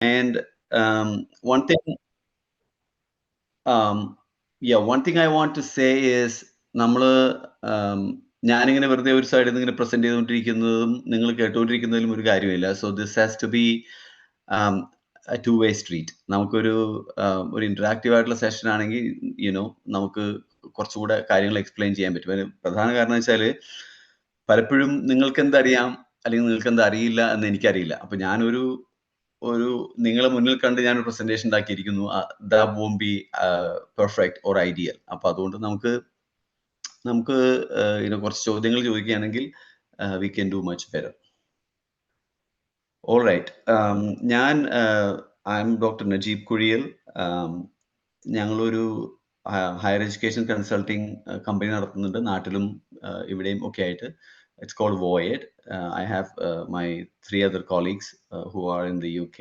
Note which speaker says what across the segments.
Speaker 1: And one thing, one thing I want to say is നമ്മള് ഞാനിങ്ങനെ വെറുതെ ഒരു സൈഡിൽ നിന്ന് ഇങ്ങനെ പ്രസന്റ് ചെയ്തുകൊണ്ടിരിക്കുന്നതും നിങ്ങൾ കേട്ടുകൊണ്ടിരിക്കുന്നതിലും ഒരു കാര്യമില്ല. So this has to be two way street. നമുക്കൊരു ഒരു ഇന്ററാക്റ്റീവ് ആയിട്ടുള്ള സെഷൻ ആണെങ്കിൽ നമുക്ക് കുറച്ചുകൂടെ കാര്യങ്ങൾ എക്സ്പ്ലെയിൻ ചെയ്യാൻ പറ്റും. അതിന് പ്രധാന കാരണം വെച്ചാല് പലപ്പോഴും നിങ്ങൾക്ക് എന്തറിയാം അല്ലെങ്കിൽ നിങ്ങൾക്ക് എന്താ അറിയില്ല എന്ന് എനിക്കറിയില്ല. അപ്പൊ ഞാനൊരു നിങ്ങളെ മുന്നിൽ കണ്ട് ഞാൻ ഒരു പ്രസന്റേഷൻ ഉണ്ടാക്കിയിരിക്കുന്നു. That won't be perfect or ideal. അപ്പൊ അതുകൊണ്ട് നമുക്ക് കുറച്ച് ചോദ്യങ്ങൾ ചോദിക്കുകയാണെങ്കിൽ we can do much better. All right. ഞാൻ I am doctor Najeeb Kuzhiyal. ഞങ്ങളൊരു ഹയർ എഡ്യൂക്കേഷൻ കൺസൾട്ടിങ് കമ്പനി നടത്തുന്നുണ്ട്, നാട്ടിലും ഇവിടെയും ഒക്കെ ആയിട്ട്. It's called Voyed. I have my 3 other colleagues who are in the UK,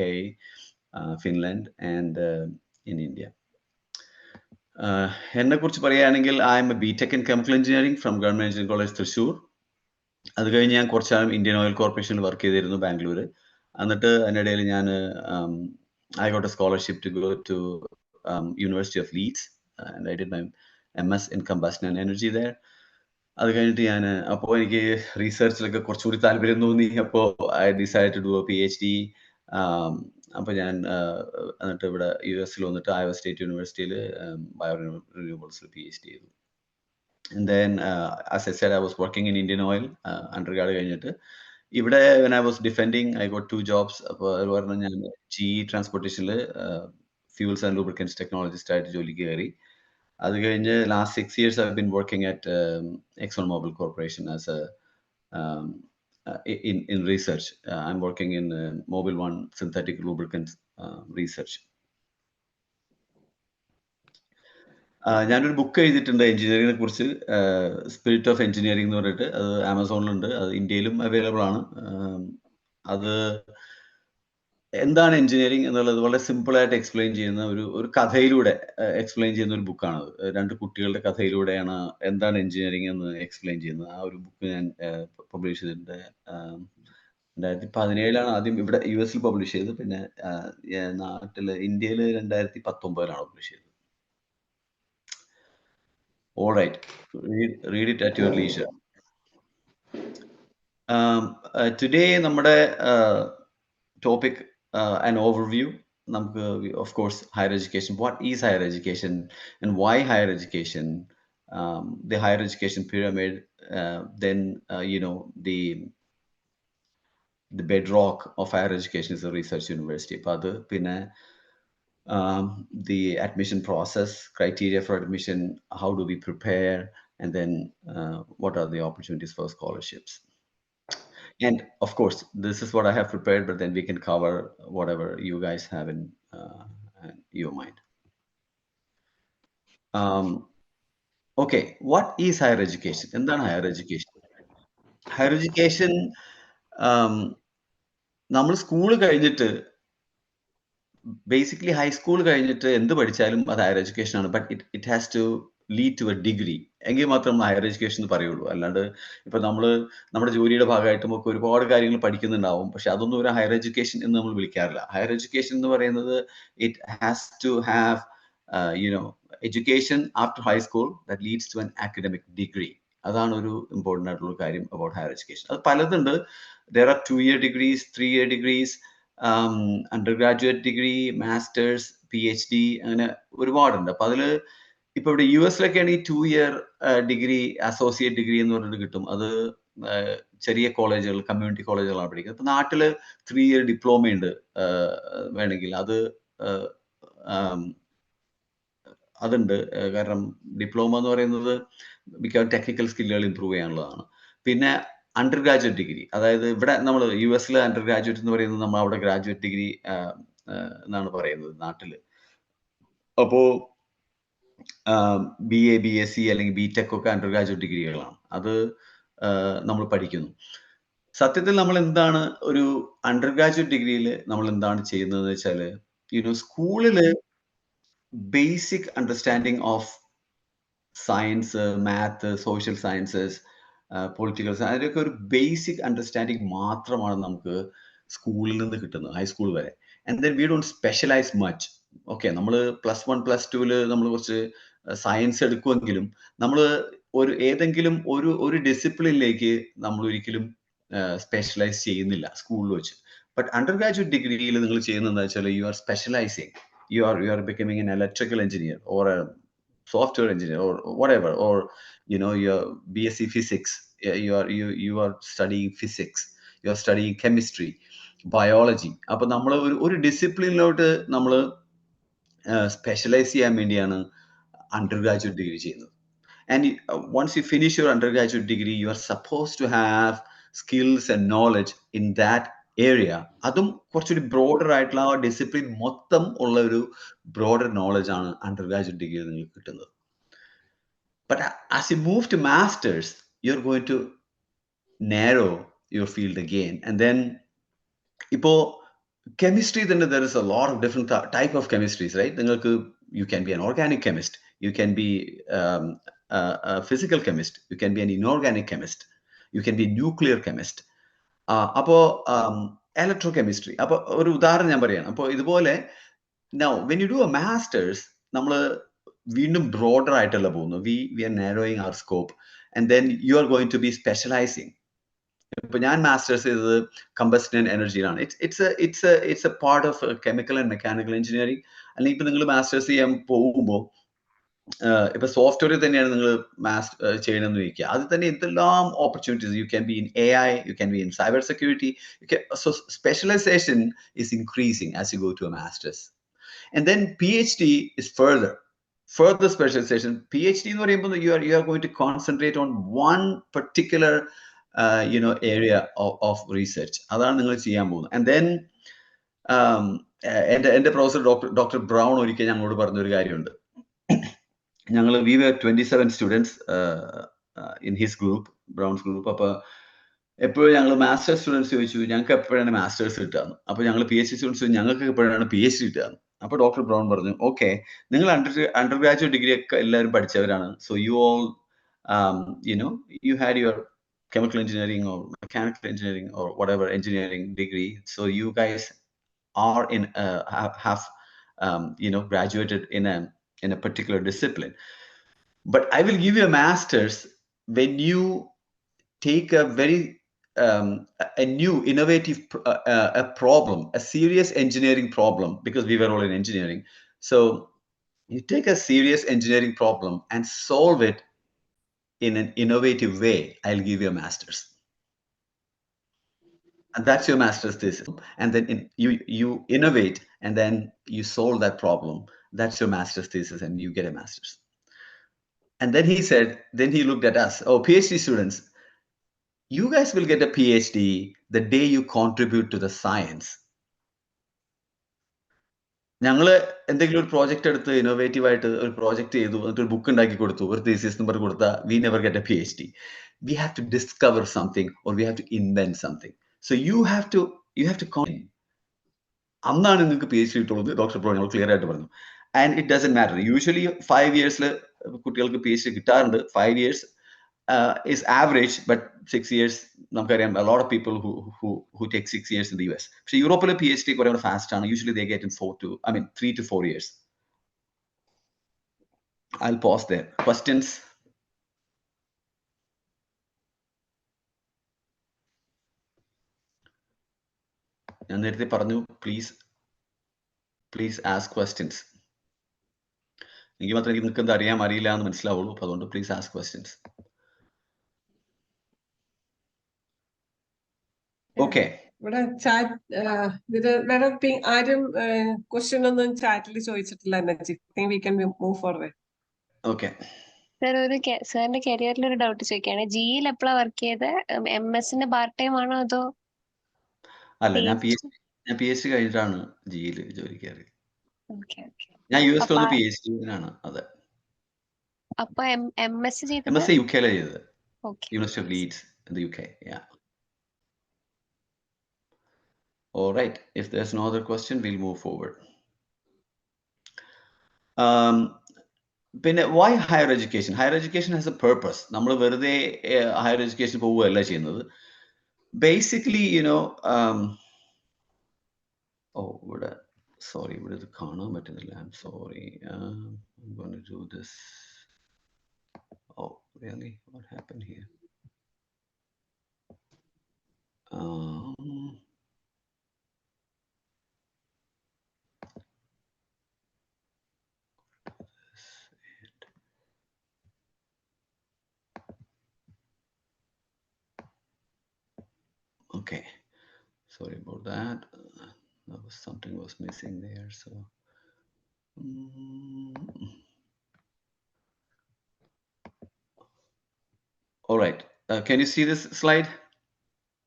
Speaker 1: Finland, and in India. എന്നെ കുറിച്ച് പറയുകയാണെങ്കിൽ I am a BTech in chemical engineering from government engineering college Thrissur. അത് കഴിഞ്ഞ് ഞാൻ കുറച്ചാലും ഇന്ത്യൻ ഓയിൽ കോർപ്പറേഷനിൽ വർക്ക് ചെയ്തിരുന്നു, ബാംഗ്ലൂർ. എന്നിട്ട് അതിനിടയിൽ ഞാൻ I got a scholarship to go to university of Leeds and I did my MS in combustion and energy there. അത് കഴിഞ്ഞിട്ട് ഞാൻ അപ്പോൾ എനിക്ക് റീസെർച്ചിലൊക്കെ കുറച്ചുകൂടി താല്പര്യം തോന്നി. അപ്പോൾ I decide to do a PhD. അപ്പോൾ ഞാൻ എന്നിട്ട് ഇവിടെ US വന്നിട്ട് ഐവ സ്റ്റേറ്റ് യൂണിവേഴ്സിറ്റിയിൽ ബയോ റിന്യൂവബിൾസിൽ PhD ചെയ്തു. And then as I said, I was working in Indian Oil undergrad കഴിഞ്ഞിട്ട്. ഇവിടെ when I was defending, I got 2 jobs. അപ്പോൾ അത് പറഞ്ഞാൽ ഞാൻ GE ട്രാൻസ്പോർട്ടേഷനിൽ ഫ്യൂൽസ് ആൻഡ് ലൂബ്രിക്കൻസ് ടെക്നോളജിസ്റ്റ് ആയിട്ട് ജോലിക്ക് കയറി. അത് കഴിഞ്ഞ് last 6 years I've been working at ExxonMobil Corporation as a in research. I'm working in Mobil 1 synthetic lubricants research. ഞാനൊരു ബുക്ക് എഴുതിയിട്ടുണ്ട് എഞ്ചിനീയറിംഗിനെ കുറിച്ച്, സ്പിരിറ്റ് ഓഫ് എഞ്ചിനീയറിംഗ് എന്ന് പറഞ്ഞിട്ട്. അത് ആമസോണിലുണ്ട്, അത് ഇന്ത്യയിലും അവൈലബിൾ ആണ്. അത് എന്താണ് എഞ്ചിനീയറിംഗ് എന്നുള്ളത് വളരെ സിമ്പിൾ ആയിട്ട് എക്സ്പ്ലെയിൻ ചെയ്യുന്ന ഒരു കഥയിലൂടെ എക്സ്പ്ലെയിൻ ചെയ്യുന്ന ഒരു ബുക്കാണ്. 2 കുട്ടികളുടെ കഥയിലൂടെയാണ് എന്താണ് എഞ്ചിനീയറിംഗ് എന്ന് എക്സ്പ്ലെയിൻ ചെയ്യുന്നത്. ആ ഒരു ബുക്ക് ഞാൻ പബ്ലിഷ് ചെയ്തിട്ടുണ്ട്. 2017 ആദ്യം ഇവിടെ US പബ്ലിഷ് ചെയ്തത്. പിന്നെ ഇന്ത്യയിൽ 2019 പബ്ലിഷ് ചെയ്തത്. All right, read it at your leisure. Today നമ്മുടെ topic, an overview. Of course, higher education. What is higher education and why higher education? The higher education pyramid, then the bedrock of higher education is a research university. The admission process, criteria for admission, how do we prepare, and then what are the opportunities for scholarships. And of course, this is what I have prepared, but then we can cover whatever you guys have in your mind. Okay, what is higher education? എന്താണ് higher education? Higher education, നമ്മൾ school കഴിഞ്ഞിട്ട് basically high school കഴിഞ്ഞിട്ട് എന്ത് പഠിച്ചാലും അത് higher education ആണ്. But it has to lead to a degree, എങ്കിൽ മാത്രം ഹയർ എഡ്യൂക്കേഷൻ എന്ന് പറയുള്ളൂ. അല്ലാണ്ട് ഇപ്പൊ നമ്മുടെ ജോലിയുടെ ഭാഗമായിട്ടും ഒക്കെ ഒരുപാട് കാര്യങ്ങൾ പഠിക്കുന്നുണ്ടാവും, പക്ഷെ അതൊന്നും ഒരു ഹയർ എഡ്യൂക്കേഷൻ എന്ന് നമ്മൾ വിളിക്കാറില്ല. ഹയർ എഡ്യൂക്കേഷൻ എന്ന് പറയുന്നത് it has to have education after high school that leads to an academic degree. അതാണ് ഒരു ഇമ്പോർട്ടൻ്റ് ആയിട്ടുള്ള കാര്യം അബൌട്ട് ഹയർ എഡ്യൂക്കേഷൻ. അത് പലതുണ്ട്. There are 2-year degrees, 3-year degrees, undergraduate degree, masters, PhD, അങ്ങനെ ഒരുപാടുണ്ട്. അപ്പൊ അതില് ഇപ്പൊ ഇവിടെ US ആണെങ്കിൽ 2-year ഡിഗ്രി, അസോസിയേറ്റ് ഡിഗ്രി എന്ന് പറഞ്ഞിട്ട് കിട്ടും. അത് ചെറിയ കോളേജുകൾ, കമ്മ്യൂണിറ്റി കോളേജുകളാണ് പഠിക്കുന്നത്. ഇപ്പൊ നാട്ടില് 3-year ഡിപ്ലോമ ഉണ്ട് വേണമെങ്കിൽ. അതുണ്ട്. കാരണം ഡിപ്ലോമ എന്ന് പറയുന്നത് മിക്ക ടെക്നിക്കൽ സ്കില്ലുകൾ ഇമ്പ്രൂവ് ചെയ്യാനുള്ളതാണ്. പിന്നെ അണ്ടർ ഗ്രാജുവേറ്റ് ഡിഗ്രി, അതായത് ഇവിടെ നമ്മൾ US അണ്ടർ ഗ്രാജുവേറ്റ് എന്ന് പറയുന്നത് നമ്മൾ അവിടെ ഗ്രാജുവേറ്റ് ഡിഗ്രി എന്നാണ് പറയുന്നത് നാട്ടില്. അപ്പോ BA, BSc അല്ലെങ്കിൽ BTech ഒക്കെ അണ്ടർ ഗ്രാജുവേറ്റ് ഡിഗ്രികളാണ്. അത് നമ്മൾ പഠിക്കുന്നു. സത്യത്തിൽ നമ്മൾ എന്താണ് ഒരു അണ്ടർ ഗ്രാജുവേറ്റ് ഡിഗ്രിയിൽ നമ്മൾ എന്താണ് ചെയ്യുന്നത് വെച്ചാല്, സ്കൂളില് basic understanding of science, math, social sciences, political science, അതിൻ്റെയൊക്കെ ഒരു ബേസിക് അണ്ടർസ്റ്റാൻഡിങ് മാത്രമാണ് നമുക്ക് സ്കൂളിൽ നിന്ന് കിട്ടുന്നത്, ഹൈസ്കൂൾ വരെ. and then we don't specialize much. Okay, നമ്മൾ +1 +2 നമ്മൾ കുറച്ച് സയൻസ് എടുക്കുമെങ്കിലും നമ്മൾ ഏതെങ്കിലും ഒരു ഡിസിപ്ലിനിലേക്ക് നമ്മൾ ഒരിക്കലും സ്പെഷ്യലൈസ് ചെയ്യുന്നില്ല സ്കൂളിൽ വെച്ച്. ബട്ട് അണ്ടർ ഗ്രാജുവേറ്റ് ഡിഗ്രിയിൽ നിങ്ങൾ ചെയ്യുന്നത് എന്താ വെച്ചാൽ you are സ്പെഷ്യലൈസിങ്, you are becoming N electrical engineer or A software engineer or whatever, or your BSc physics, you are studying physics, you are studying chemistry, biology. അപ്പോൾ നമ്മൾ ഒരു ഡിസിപ്ലിനിലോട്ട് നമ്മൾ സ്പെഷ്യലൈസ് ചെയ്യാൻ വേണ്ടിയാണ് അണ്ടർ ഗ്രാജുവേറ്റ് ഡിഗ്രി ചെയ്യുന്നത്. And once you finish your undergraduate degree, you are supposed to have skills and knowledge in that area. അതും കുറച്ചൊരു broader ആയിട്ടുള്ള ആ ഡിസിപ്ലിൻ മൊത്തം ഉള്ള ഒരു ബ്രോഡർ നോളജ് ആണ് അണ്ടർ ഗ്രാജുവേറ്റ് ഡിഗ്രി നിങ്ങൾക്ക് കിട്ടുന്നത്. But as you move to masters, you're going to narrow your field again. And then ipo chemistry, then there is a lot of different type of chemistries, right? You can be an organic chemist, you can be a physical chemist, you can be an inorganic chemist, you can be a nuclear chemist. Appo electrochemistry, appo oru udaharanam njan parayana. Appo idupole now when you do a masters, നമ്മൾ വീണ്ടും broader ആയിട്ടല്ല പോകുന്നു. We are narrowing our scope, and then you are going to be specialising. ഇപ്പൊ ഞാൻ masters ചെയ്തത് combustion എനർജിയിലാണ്. It's a part of chemical and mechanical engineering. അല്ലെങ്കിൽ ഇപ്പൊ നിങ്ങൾ മാസ്റ്റേഴ്സ് ചെയ്യാൻ പോകുമ്പോൾ ഇപ്പൊ സോഫ്റ്റ്വെയർ തന്നെയാണ് നിങ്ങൾ ചെയ്യണമെന്ന് ചോദിക്കുക, അത് തന്നെ എന്തെല്ലാം opportunities. You can be in AI, you can be in cyber security. So specialisation is increasing as you go to a masters. And then PhD is further specialization. PhD എന്ന് പറയുമ്പോൾ you are going to concentrate on one particular area of research. അതാണ് നിങ്ങൾ ചെയ്യാൻ പോകുന്നത്. And then എൻ്റെ professor doctor brown ഒരിക്കൽ ഞങ്ങളോട് പറഞ്ഞൊരു കാര്യമുണ്ട്. we were 27 students in his group, Brown's group. അപ്പോൾ എപ്പോഴും ഞങ്ങൾ മാസ്റ്റേഴ്സ് സ്റ്റുഡൻസ് ചോദിച്ചു ഞങ്ങൾക്ക് എപ്പോഴാണ് മാസ്റ്റേഴ്സ് കിട്ടുകയെന്ന്. അപ്പോൾ ഞങ്ങൾ PhD സ്റ്റുഡൻസ് ഞങ്ങൾക്ക് എപ്പോഴാണ് PhD കിട്ടുകയെന്ന്. അപ്പോൾ ഡോക്ടർ ബ്രൗൺ പറഞ്ഞു, ഓക്കെ, നിങ്ങൾ അണ്ടർ ഗ്രാജുവേറ്റ് ഡിഗ്രി ഒക്കെ എല്ലാവരും പഠിച്ചവരാണ്. So you all you had your chemical engineering or mechanical engineering or whatever engineering degree. So you guys are have graduated in a particular discipline. But I will give you a master's when you take a very a new innovative a problem, a serious engineering problem, because we were all in engineering. So you take a serious engineering problem and solve it in an innovative way. I'll give you a master's, and that's your master's thesis. And then you innovate and then you solve that problem. That's your master's thesis, and you get a master's. And then he said, then he looked at us, oh, PhD students, you guys will get a PhD the day you contribute to the science. ഞങ്ങൾ എന്തെങ്കിലും ഒരു project എടുത്ത് innovative ആയിട്ട് ഒരു project ചെയ്തു, എന്നിട്ട് ഒരു book ഉണ്ടാക്കി കൊടുത്തു, ഒരു തീസിസ് നമ്പർ കൊടുത്താൽ we never get a PhD. We have to discover something or we have to invent something. So you have to അന്നാണ് നിങ്ങൾക്ക് PhD കിട്ടുള്ളത്. ഡോക്ടർ ബ്രൗൺ ഞങ്ങൾ ക്ലിയർ ആയിട്ട് പറഞ്ഞു. And it doesn't matter. Usually 5 years കുട്ടികൾക്ക് PhD കിട്ടാറുണ്ട്. 5 years is average, but 6 years നമുക്കറിയാം a lot of people who take 6 years in the US. പക്ഷെ യൂറോപ്പിലെ PhD കുറെ ഫാസ്റ്റ് ആണ്. Usually they get in 3 to 4 years. I'll pause there. Questions? ഞാൻ നേരത്തെ പറഞ്ഞു, please ask questions. എനിക്ക് മാത്രമേ നിങ്ങൾക്ക് എന്താ അറിയില്ല എന്ന് മനസ്സിലാവുള്ളൂ. അപ്പൊ അതുകൊണ്ട് please ask questions. Okay.
Speaker 2: ഇവിടെ ചാറ്റ് ആരും ക്വസ്റ്റ്യൻ ഒന്നും ചാറ്റിൽ ചോദിച്ചിട്ടില്ല. we can move forward.
Speaker 1: Okay.
Speaker 3: സാറിന്റെ കരിയറിൽ ഒരു ഡൗട്ട് ചോദിക്കുകയാണ്. ജിയിൽ എപ്പോഴാണ് വർക്ക് ചെയ്ത്? MS പാർട്ട് ടൈം ആണോ അതോ?
Speaker 1: അല്ല, ഞാൻ PhD കഴിഞ്ഞിട്ടാണ് ജിയിൽ ജോലി കയറി. ഞാൻ US PhD ആണ്. അതെ.
Speaker 3: അപ്പൊ MS ചെയ്തത്?
Speaker 1: MS UK ചെയ്തത്. University of Leeds in the UK. Yeah. All right. If there's no other question, we'll move forward. Why higher education? Higher education has a purpose. നമ്മൾ വെറുതെ higher education പോവുകയല്ല ചെയ്യുന്നത്. Basically, Oh, sorry, ഇവിടെ ഇത് കാണാൻ പറ്റുന്നില്ല. I'm sorry. I'm going to do this. Oh, really? What happened here? Okay, sorry about that. Something was missing there. So, all right. Can you see this slide?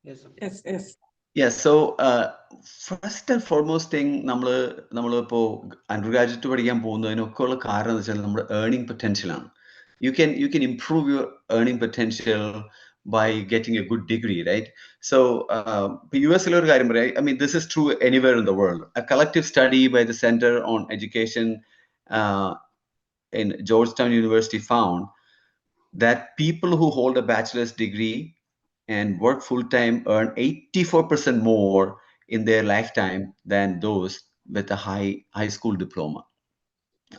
Speaker 2: Yes, yes.
Speaker 1: Yes. So, first and foremost thing, നമ്മളിപ്പോ undergraduate പഠിക്കാൻ പോകുന്നതിനൊക്കെ ഉള്ള കാരണം എന്ന് വെച്ചാൽ നമ്മുടെ earning potential ആണ്. You can improve your earning potential by getting a good degree, right? So, US ഒരു കാര്യം പറയാം. I mean, this is true anywhere in the world. A collective study by the Center on Education in Georgetown University found that people who hold a bachelor's degree and work full-time earn 84% more in their lifetime than those with a high school diploma.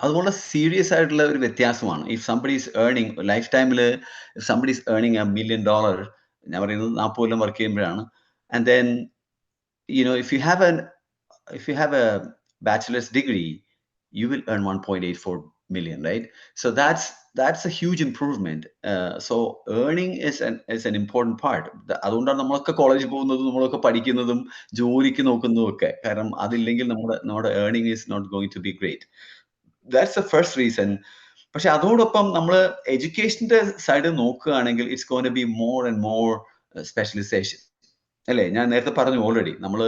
Speaker 1: അത് വളരെ serious ആയിട്ടുള്ള ഒരു വ്യത്യാസമാണ്. If somebody is earning life ടൈമിൽ, if somebody is earning $1 million, ഞാൻ പറയുന്നത് 40 കൊല്ലം work ചെയ്യുമ്പോഴാണ്, and then if you have a bachelor's degree, you will earn 1.84 million, right? So that's a huge improvement. So earning is an important part. അതുകൊണ്ടാണ് നമ്മളൊക്കെ കോളേജിൽ പോകുന്നതും നമ്മളൊക്കെ പഠിക്കുന്നതും ജോലിക്ക് നോക്കുന്നതും ഒക്കെ. കാരണം അതില്ലെങ്കിൽ നമ്മുടെ earning is not going to be great. That's the first reason. പക്ഷെ അതോടൊപ്പം നമ്മൾ എഡ്യൂക്കേഷന്റെ സൈഡ് നോക്കുകയാണെങ്കിൽ it's going to be more and more specialisation, അല്ലേ? ഞാൻ നേരത്തെ പറഞ്ഞു ഓൾറെഡി, നമ്മൾ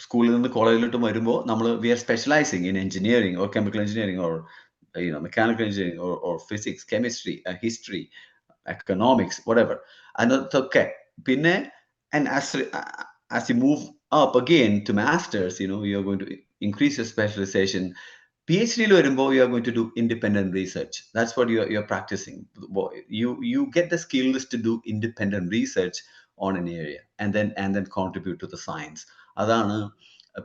Speaker 1: സ്കൂളിൽ നിന്ന് കോളേജിലോട്ട് വരുമ്പോൾ we are specializing in engineering or chemical engineering or mechanical engineering or physics, chemistry, history, economics, whatever. And okay, പിന്നെ and as you move up again to masters, you are going to increase your specialization. PhD lo varumbo, you are going to do independent research. That's what you're practicing. You get the skills to do independent research on an area and then contribute to the science. അതാണ്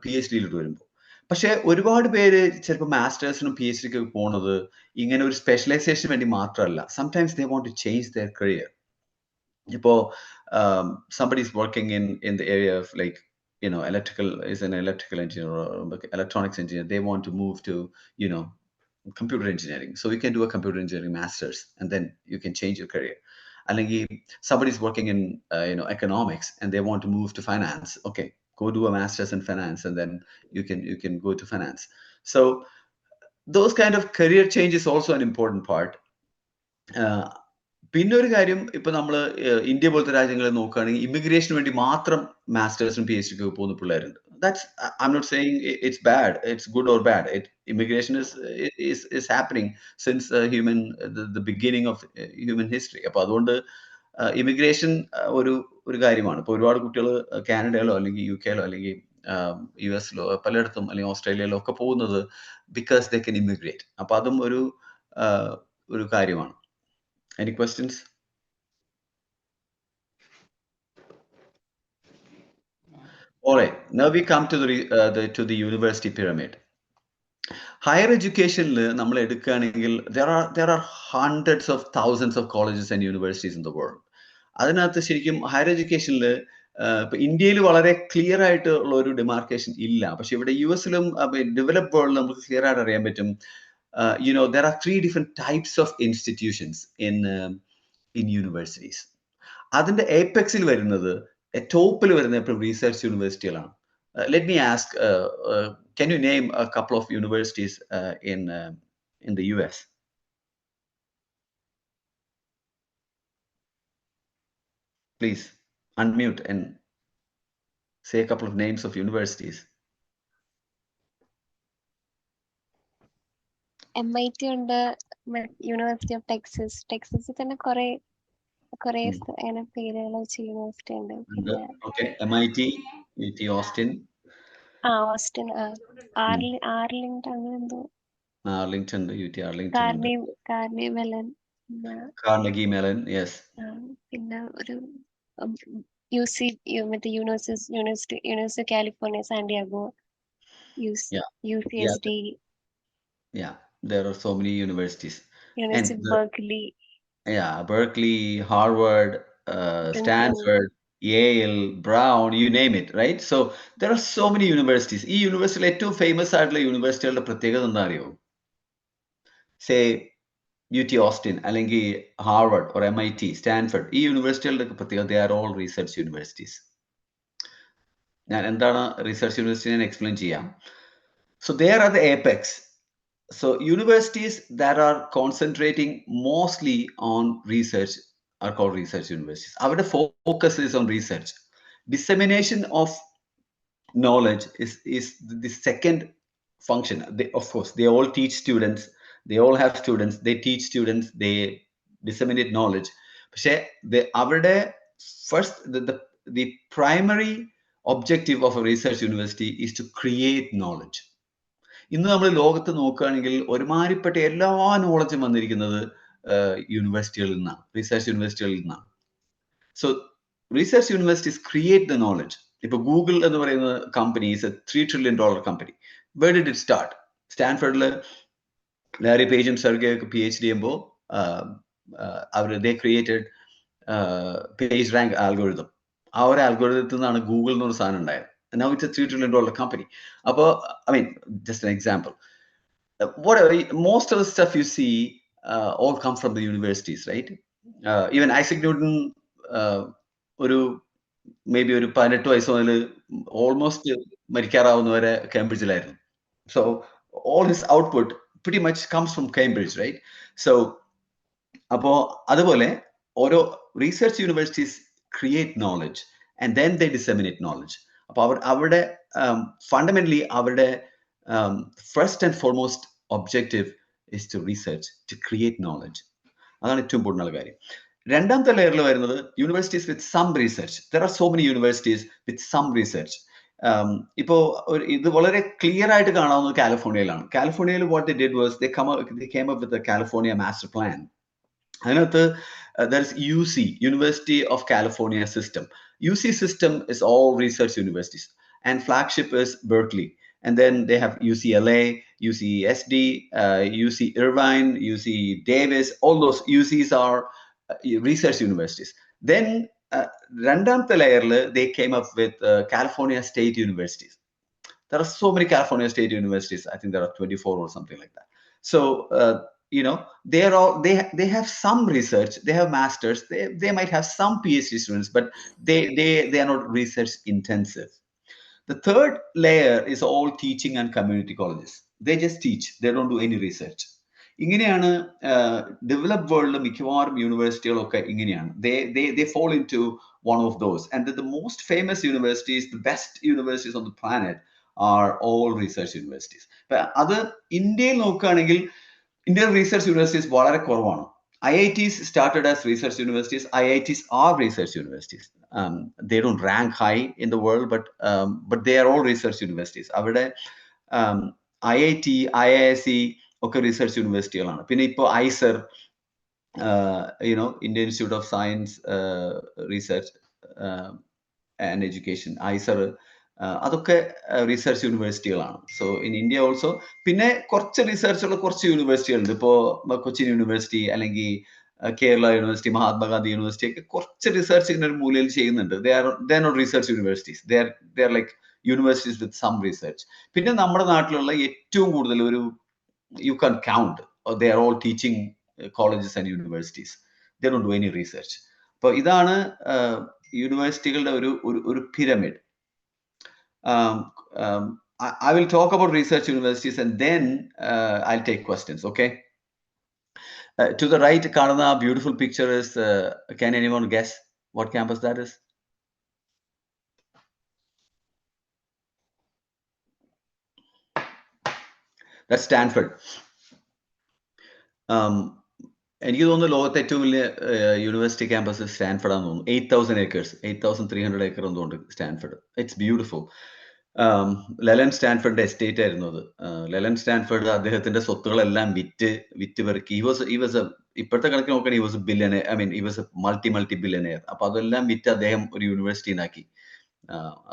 Speaker 1: PhD യിലോട്ട് വരുമ്പോൾ. പക്ഷെ ഒരുപാട് പേര് ചിലപ്പോൾ മാസ്റ്റേഴ്സിനും PhD ക്ക് പോകുന്നത് ഇങ്ങനെ ഒരു സ്പെഷ്യലൈസേഷന് വേണ്ടി മാത്രമല്ല. Sometimes they want to change their career. ഇപ്പോൾ somebody is working in the area of like an electrical engineer or electronics engineer. They want to move to computer engineering. So you can do a computer engineering master's and then you can change your career. അല്ലെങ്കിൽ somebody is working in economics and they want to move to finance. Okay, go do a master's in finance and then you can go to finance. So those kind of career change is also an important part. പിന്നെ ഒരു കാര്യം, ഇപ്പൊ നമ്മൾ India പോലത്തെ രാജ്യങ്ങളെ നോക്കുകയാണെങ്കിൽ immigration വേണ്ടി മാത്രം മാസ്റ്റേഴ്സും PhD ക്ക് പോകുന്ന പിള്ളേരുണ്ട്. I'm not saying it's bad, it's good or bad. Immigration is happening since the beginning of human history. അപ്പൊ അതുകൊണ്ട് ഇമിഗ്രേഷൻ ഒരു കാര്യമാണ്. ഇപ്പൊ ഒരുപാട് കുട്ടികൾ കാനഡയിലോ അല്ലെങ്കിൽ UK ലോ അല്ലെങ്കിൽ US ലോ പലയിടത്തും അല്ലെങ്കിൽ ഓസ്ട്രേലിയയിലോ ഒക്കെ പോകുന്നത് because they can immigrate. അപ്പൊ അതും ഒരു കാര്യമാണ്. Any questions? All right. Now we come to the university pyramid. Higher education, നമ്മൾ എടുക്കുകയാണെങ്കിൽ there are hundreds of thousands of colleges and universities in the world. അതിനകത്ത് ശരിക്കും ഹയർ എഡ്യൂക്കേഷനിൽ ഇപ്പൊ ഇന്ത്യയിൽ വളരെ ക്ലിയർ ആയിട്ടുള്ള ഒരു ഡിമാർക്കേഷൻ ഇല്ല. പക്ഷെ ഇവിടെ US-ലും ഡെവലപ്ഡ് വേൾഡിലും നമുക്ക് ക്ലിയർ ആയിട്ട് അറിയാൻ പറ്റും. There are 3 different types of institutions in universities. അതിന്റെ ഏപെക്സിൽ വരുന്നത്, ടോപ്പിൽ വരുന്ന ഇപ്പോൾ research യൂണിവേഴ്സിറ്റികളാണ്. Let me ask, can you name a couple of universities in the US? Please unmute and say a couple of names of universities.
Speaker 3: MIT ഉണ്ട്, university of ടെക്സസിൽ തന്നെ കുറെ അങ്ങനെ പേരുകൾ വെച്ച യൂണിവേഴ്സിറ്റി ഉണ്ട്. പിന്നെ
Speaker 1: MIT, UT Austin,
Speaker 3: Austin, Arlington അങ്ങനെ എന്തോ,
Speaker 1: Arlington, UT Arlington,
Speaker 3: Carney melon,
Speaker 1: Carnegie Mellon, yes.
Speaker 3: പിന്നെ ഒരു with the University of California, San Diego,
Speaker 1: Yeah,
Speaker 3: UCSD,
Speaker 1: yeah. There are so many universities,
Speaker 3: University
Speaker 1: and
Speaker 3: of Berkeley,
Speaker 1: Berkeley, Harvard,
Speaker 3: Princeton.
Speaker 1: Stanford, Yale, Brown, you name it, right? So there are so many universities. ഈ യൂണിവേഴ്സിറ്റിയിൽ ഏറ്റവും famous ആയിട്ടുള്ള യൂണിവേഴ്സിറ്റികളുടെ പ്രത്യേകത എന്താ അറിയോ? Say UT Austin, അല്ലെങ്കിൽ Harvard or MIT, Stanford, ഈ യൂണിവേഴ്സിറ്റികളുടെ പ്രത്യേകത they are all research universities. ഞാൻ എന്താണ് റിസർച്ച് യൂണിവേഴ്സിറ്റി ഞാൻ എക്സ്പ്ലെയിൻ ചെയ്യാം. So there are the apex. So universities that are concentrating mostly on research are called research universities. Our focus is on research. Dissemination of knowledge is the second function. Of course, they all teach students. They all have students. They teach students. They disseminate knowledge. The primary objective of a research university is to create knowledge. ഇന്ന് നമ്മൾ ലോകത്ത് നോക്കുകയാണെങ്കിൽ ഒരുമാതിരിപ്പെട്ട എല്ലാ നോളജും വന്നിരിക്കുന്നത് യൂണിവേഴ്സിറ്റികളിൽ നിന്നാണ്, research യൂണിവേഴ്സിറ്റികളിൽ നിന്നാണ്. So research universities create the knowledge. ഇപ്പൊ ഗൂഗിൾ എന്ന് പറയുന്ന കമ്പനി ഈസ് എ $3 trillion കമ്പനി. Where did it start? സ്റ്റാൻഫോർഡിൽ ലാരി പേജും സെർഗേ ഒക്കെ PhD ചെയ്യുമ്പോൾ they created PageRank algorithm. ആ ഒരു ആൽഗോരിതത്തിൽ നിന്നാണ് ഗൂഗിൾ എന്നൊരു സാധനം ഉണ്ടായത്. Now it's a $3 trillion company. I mean, just an example. Most of the stuff you see all come from the universities, right? Even Isaac Newton, maybe ഒരു 18 വയസ്സ് മുതൽ almost മരിക്കാറാവുന്നവരെ കേംബ്രിഡ്ജിലായിരുന്നു. So all his output pretty much comes from Cambridge, right? So അപ്പോൾ അതുപോലെ ഓരോ research universities create knowledge and then they disseminate knowledge. അപ്പോൾ അവരുടെ fundamentally അവരുടെ first and foremost objective is to research, to create knowledge. അതാണ് ഏറ്റവും important കാര്യം. രണ്ടാമത്തെ ലെയറിൽ വരുന്നത് universities with some research. There are so many universities with some research. ഇപ്പോൾ ഇത് വളരെ ക്ലിയർ ആയിട്ട് കാണാവുന്നത് കാലിഫോർണിയയിലാണ്. കാലിഫോർണിയയിൽ what they did was they came up with the California master plan. അതിനകത്ത് there is UC, University of California system. UC system is all research universities, and flagship is Berkeley. And then they have UCLA, UCSD, UC Irvine, UC Davis. All those UCs are research universities. Then രണ്ടാമത്തെ ലെയറിൽ they came up with California State Universities. There are so many California State Universities. I think there are 24 or something like that. So they have some research, they have masters, they might have some PhD students, but they are not research intensive. The third layer is all teaching and community colleges. They just teach, they don't do any research. ഇങ്ങനെയാണ് developed വേൾഡിലെ മിക്കവാറും യൂണിവേഴ്സിറ്റികളൊക്കെ ഇങ്ങനെയാണ്. they fall into one of those, and the most famous universities, the best universities on the planet are all research universities. അത് ഇന്ത്യയിൽ നോക്കുകയാണെങ്കിൽ Indian research universities വളരെ കുറവാണ്. IITs started as research universities. IITs are research universities. They don't rank high in the world, but they are all research universities. അവിടെ IIT, IISc ഒക്കെ research universityകളാണ്. പിന്നെ ഇപ്പോൾ IISER, Indian Institute of Science, Research and Education, IISER, അതൊക്കെ റിസർച്ച് യൂണിവേഴ്സിറ്റികളാണ്. So in India also പിന്നെ കുറച്ച് റിസർച്ചുള്ള കുറച്ച് യൂണിവേഴ്സിറ്റികളുണ്ട്. ഇപ്പോൾ കൊച്ചിൻ യൂണിവേഴ്സിറ്റി അല്ലെങ്കിൽ കേരള യൂണിവേഴ്സിറ്റി, മഹാത്മാഗാന്ധി യൂണിവേഴ്സിറ്റി ഒക്കെ കുറച്ച് റിസർച്ച് ഇങ്ങനെ ഒരു മൂലയിൽ ചെയ്യുന്നുണ്ട്. they are not research universities. they are like universities with some research. പിന്നെ നമ്മുടെ നാട്ടിലുള്ള ഏറ്റവും കൂടുതൽ ഒരു you can count, they are all teaching colleges and universities. They don't do any research. അപ്പോൾ ഇതാണ് യൂണിവേഴ്സിറ്റികളുടെ ഒരു pyramid. I will talk about research universities and then I'll take questions, okay? To the right, Karna, beautiful picture is, can anyone guess what campus that is? That's Stanford. എനിക്ക് തോന്നുന്നു ലോകത്തെ ഏറ്റവും വലിയ university campus Stanford ആണെന്ന് തോന്നുന്നു. 8,000 acres, 8,300 acre എന്തുകൊണ്ട് സ്റ്റാൻഫോർഡ്. It's beautiful. Leland സ്റ്റാൻഫോർഡിന്റെ എസ്റ്റേറ്റ് ആയിരുന്നു അത്. ലെലൻ സ്റ്റാൻഫോർഡ് അദ്ദേഹത്തിന്റെ സ്വത്തുകളെല്ലാം വിറ്റ് പെറുക്കി. ഇപ്പോഴത്തെ കണക്ക് നോക്കുകയാണെങ്കിൽ he was a billionaire. I mean, he was a multi billionaire. അപ്പൊ അതെല്ലാം വിറ്റ് അദ്ദേഹം ഒരു യൂണിവേഴ്സിറ്റി ഉണ്ടാക്കി.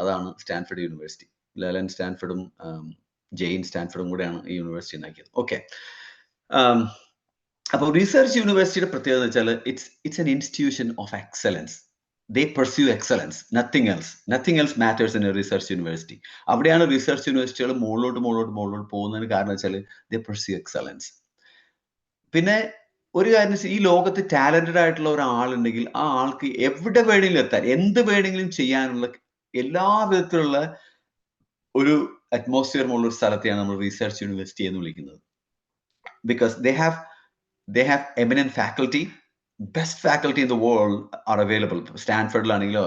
Speaker 1: അതാണ് സ്റ്റാൻഫോർഡ് യൂണിവേഴ്സിറ്റി. ലെലൻ സ്റ്റാൻഫോർഡും ജെയിൻ സ്റ്റാൻഫോർഡും കൂടെയാണ് ഈ യൂണിവേഴ്സിറ്റി ഉണ്ടാക്കിയത്. ഓക്കെ. അപ്പോൾ റിസർച്ച് യൂണിവേഴ്സിറ്റിയുടെ പ്രത്യേകത എന്ന് വെച്ചാൽ it's an institution of excellence. They pursue excellence, nothing else matters in a research university. അവിടെയാണ് റിസർച്ച് യൂണിവേഴ്സിറ്റികൾ മുകളിലോട്ട് പോകുന്നതിന് കാരണം വെച്ചാൽ they pursue excellence. പിന്നെ ഒരു കാര്യം, ഈ ലോകത്ത് ടാലന്റഡ് ആയിട്ടുള്ള ഒരാളുണ്ടെങ്കിൽ ആ ആൾക്ക് എവിടെ വേണമെങ്കിലും എത്താൻ, എന്ത് വേണമെങ്കിലും ചെയ്യാനുള്ള എല്ലാ വിധത്തിലുള്ള ഒരു അറ്റ്മോസ്ഫിയർ ഉള്ള ഒരു സ്ഥലത്തെയാണ് നമ്മൾ റിസർച്ച് യൂണിവേഴ്സിറ്റി എന്ന് വിളിക്കുന്നത്. Because they have eminent faculty. Best faculty in the world are available. സ്റ്റാൻഫോർഡിലാണെങ്കിലോ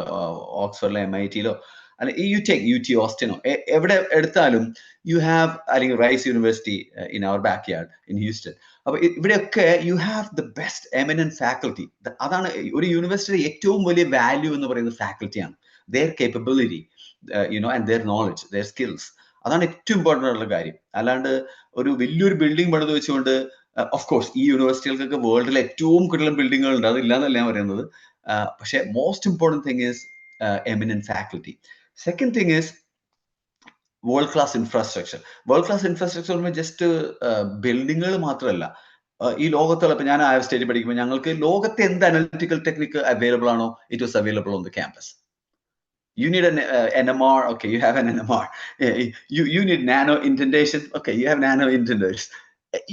Speaker 1: ഓക്സ്ഫോർഡിലോ MIT-ലോ അല്ലെങ്കിൽ you take UT Austin-ഓ എവിടെ എടുത്താലും you have, അല്ലെങ്കിൽ Rice University in our backyard in Houston. അപ്പൊ ഇവിടെയൊക്കെ you have the best eminent faculty. അതാണ് ഒരു യൂണിവേഴ്സിറ്റിയുടെ ഏറ്റവും വലിയ വാല്യൂ എന്ന് പറയുന്നത് ഫാക്കൽറ്റിയാണ്. their capability, and their knowledge, their skills. അതാണ് ഏറ്റവും ഇമ്പോർട്ടൻ്റ് ആയിട്ടുള്ള കാര്യം. അല്ലാണ്ട് ഒരു വലിയൊരു ബിൽഡിംഗ് പണിത് വെച്ചുകൊണ്ട്, ഓഫ് കോഴ്സ് ഈ യൂണിവേഴ്സിറ്റികൾക്കൊക്കെ വേൾഡിലെ ഏറ്റവും കൂടുതൽ ബിൽഡിങ്ങുകൾ ഉണ്ട്, അതില്ലാന്നല്ല ഞാൻ പറയുന്നത്. പക്ഷേ most important thing is eminent faculty. Second thing is world class infrastructure. World class infrastructure just ബിൽഡിങ്ങുകൾ മാത്രമല്ല. ഈ ലോകത്തുള്ള, ഇപ്പൊ ഞാൻ ആയ സ്റ്റേജിൽ പഠിക്കുമ്പോൾ ഞങ്ങൾക്ക് ലോകത്തെ എന്ത് അനലിറ്റിക്കൽ ടെക്നിക്ക് അവൈലബിൾ ആണോ, it was available on the campus. You need an NMR, okay, you have an NMR. You need nano indentation, okay, you have nano indenters.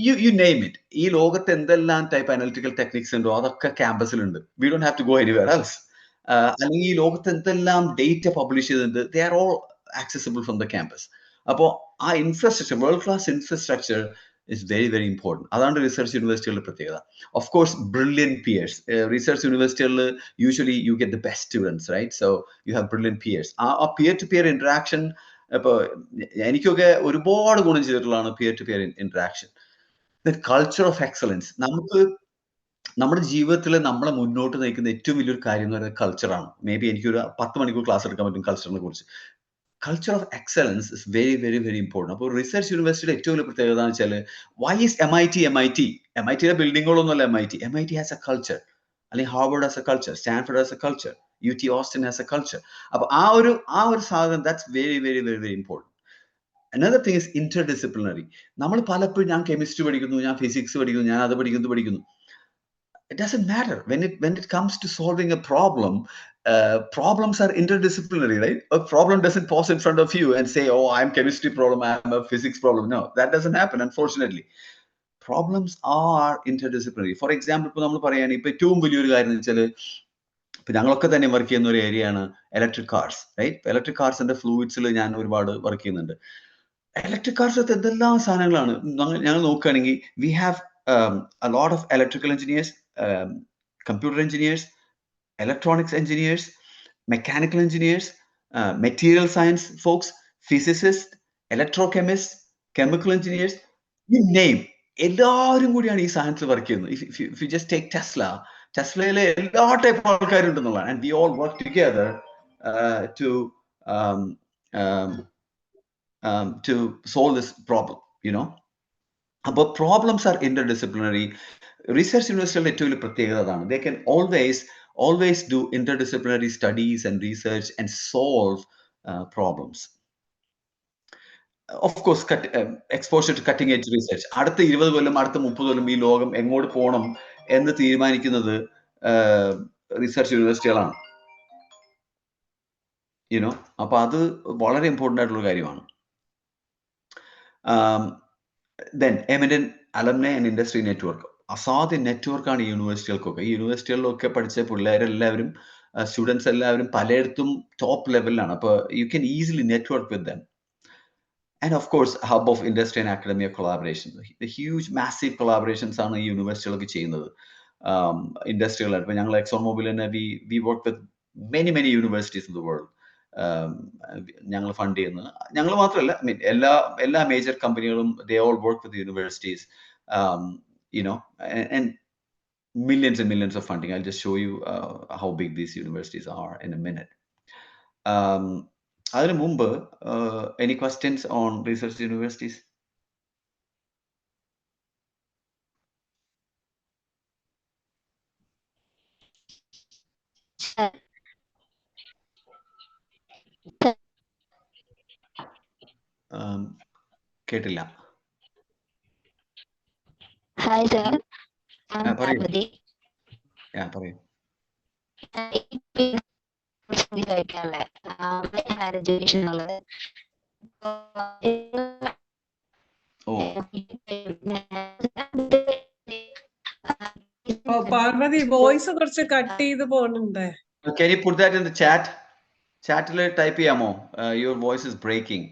Speaker 1: You name it. ഈ ലോകത്ത് എന്തെല്ലാം ടൈപ്പ് അനലിറ്റിക്കൽ ടെക്നിക്സ് ഉണ്ടോ അതൊക്കെ ക്യാമ്പസിലുണ്ട്. We don't have to go anywhere else. അല്ലെങ്കിൽ ഈ ലോകത്ത് എന്തെല്ലാം ഡേറ്റ പബ്ലിഷ് ചെയ്തിട്ടുണ്ട്, they are all accessible from the campus. അപ്പോൾ ആ infrastructure, world class infrastructure is very, very important. അതാണ് റിസർച്ച് യൂണിവേഴ്സിറ്റികളുടെ പ്രത്യേകത. Of course brilliant peers. Research യൂണിവേഴ്സിറ്റികളിൽ usually you get the best students, right? So you have brilliant peers. ആ peer to peer interaction ഇപ്പോൾ എനിക്കൊക്കെ ഒരുപാട് ഗുണം ചെയ്തിട്ടുള്ളതാണ് peer to peer interaction. The culture of excellence. നമ്മുടെ ജീവിതത്തിൽ നമ്മളെ മുന്നോട്ട് നയിക്കുന്ന ഏറ്റവും വലിയൊരു കാര്യം എന്ന് പറയുന്നത് കൾച്ചറാണ്. മേ ബി എനിക്കൊരു 10 മണിക്കൂർ ക്ലാസ് എടുക്കാൻ പറ്റും കൾച്ചറിനെ കുറിച്ച്. Culture of excellence is very, very, very important. അപ്പോൾ റിസർച്ച് യൂണിവേഴ്സിറ്റിയുടെ ഏറ്റവും വലിയ പ്രത്യേകത എന്ന് വെച്ചാൽ, വൈ ഈസ് MIT ബിൽഡിങ്ങുകളൊന്നുമല്ല. MIT ഹാസ് എ കൾച്ചർ, അല്ലെങ്കിൽ Harvard has a culture, Stanford has a culture, UT Austin has a culture. അപ്പോൾ ആ ഒരു സാധനം, that's very, very, very, very important. Another thing is interdisciplinary. നമ്മൾ പലപ്പോഴും ഞാൻ കെമിസ്ട്രി പഠിക്കുന്നു, ഞാൻ ഫിസിക്സ് പഠിക്കുന്നു, ഞാൻ അത് പഠിക്കുന്നു. It doesn't matter. When it comes to solving a problem, problems are interdisciplinary, right? A problem doesn't pause in front of you and say, oh, I'm chemistry problem, I'm a physics problem. No, that doesn't happen, unfortunately. Problems are interdisciplinary. For example, ഇപ്പോൾ നമ്മൾ പറയുകയാണെങ്കിൽ ഇപ്പോൾ ഏറ്റവും വലിയൊരു കാര്യം എന്ന് വെച്ചാൽ, ഇപ്പൊ ഞങ്ങളൊക്കെ തന്നെ വർക്ക് ചെയ്യുന്ന ഒരു ഏരിയയാണ് ഇലക്ട്രിക് കാർസ്, റൈറ്റ്? ഇലക്ട്രിക് കാർസിന്റെ ഫ്ലൂയിഡ്സിൽ ഞാൻ ഒരുപാട് വർക്ക് ചെയ്യുന്നുണ്ട്. ഇലക്ട്രിക് കാർസിനകത്ത് എന്തെല്ലാം സാധനങ്ങളാണ് ഞങ്ങൾ നോക്കുകയാണെങ്കിൽ, we have a lot of electrical engineers, computer engineers, electronics engineers, mechanical engineers, material science folks, physicists, electrochemists, chemical engineers, you name. എല്ലാവരും കൂടിയാണ് ഈ സാധനത്തിൽ വർക്ക് ചെയ്യുന്നത്. If you just take ടെസ്ലയിലെ എല്ലാ type ആൾക്കാരുണ്ടെന്നുള്ളതാണ്. And we all work together to solve this problem, അപ്പോൾ problems R interdisciplinary. Research യൂണിവേഴ്സിറ്റികളുടെ ഏറ്റവും വലിയ പ്രത്യേകത അതാണ്. They can always do interdisciplinary studies and research and solve problems. Of course, exposure to cutting edge research. അടുത്ത 20 കൊല്ലം, അടുത്ത 30 കൊല്ലം ഈ ലോകം എങ്ങോട്ട് പോകണം എന്ന് തീരുമാനിക്കുന്നത് റിസർച്ച് യൂണിവേഴ്സിറ്റികളാണ്. അപ്പൊ അത് വളരെ ഇമ്പോർട്ടൻ്റ് ആയിട്ടുള്ള കാര്യമാണ്. Then eminent alumni and industry network. അസാധ്യ നെറ്റ്വർക്കാണ് ഈ യൂണിവേഴ്സിറ്റികൾക്കൊക്കെ. ഈ യൂണിവേഴ്സിറ്റികളിലൊക്കെ പഠിച്ച പിള്ളേരെല്ലാവരും, സ്റ്റുഡൻസ് എല്ലാവരും പലയിടത്തും ടോപ്പ് ലെവലിലാണ്. അപ്പോൾ you can easily network with them. And of course hub of industry and academia collaboration. Huge massive collaborations ആണ് ഈ യൂണിവേഴ്സിറ്റികളൊക്കെ ചെയ്യുന്നത് ഇൻഡസ്ട്രികളായിട്ട്. ഇപ്പോൾ ഞങ്ങൾ എക്സോൺ മൊബൈൽ തന്നെ we work with many universities in the world. ഞങ്ങൾ ഫണ്ട് ചെയ്യുന്നത് ഞങ്ങൾ മാത്രമല്ല, എല്ലാ മേജർ കമ്പനികളും they all work with the universities, and millions and millions of funding. I'll just show you how big these universities are in a minute. അതിനു മുമ്പ് any questions on research universities? കേട്ടില്ല.
Speaker 4: Hi sir,
Speaker 1: പറയൂ.
Speaker 4: പാർവതി.
Speaker 1: പറയൂ.
Speaker 4: ചോദിക്കാനുള്ളത് higher education ഉള്ളത്.
Speaker 2: Parvathi voice കുറച്ച് cut ചെയ്ത് പോകുന്നുണ്ട്.
Speaker 1: Can you put that in the chat? Chatൽ ടൈപ്പ് ചെയ്യാമോ? Your voice is breaking.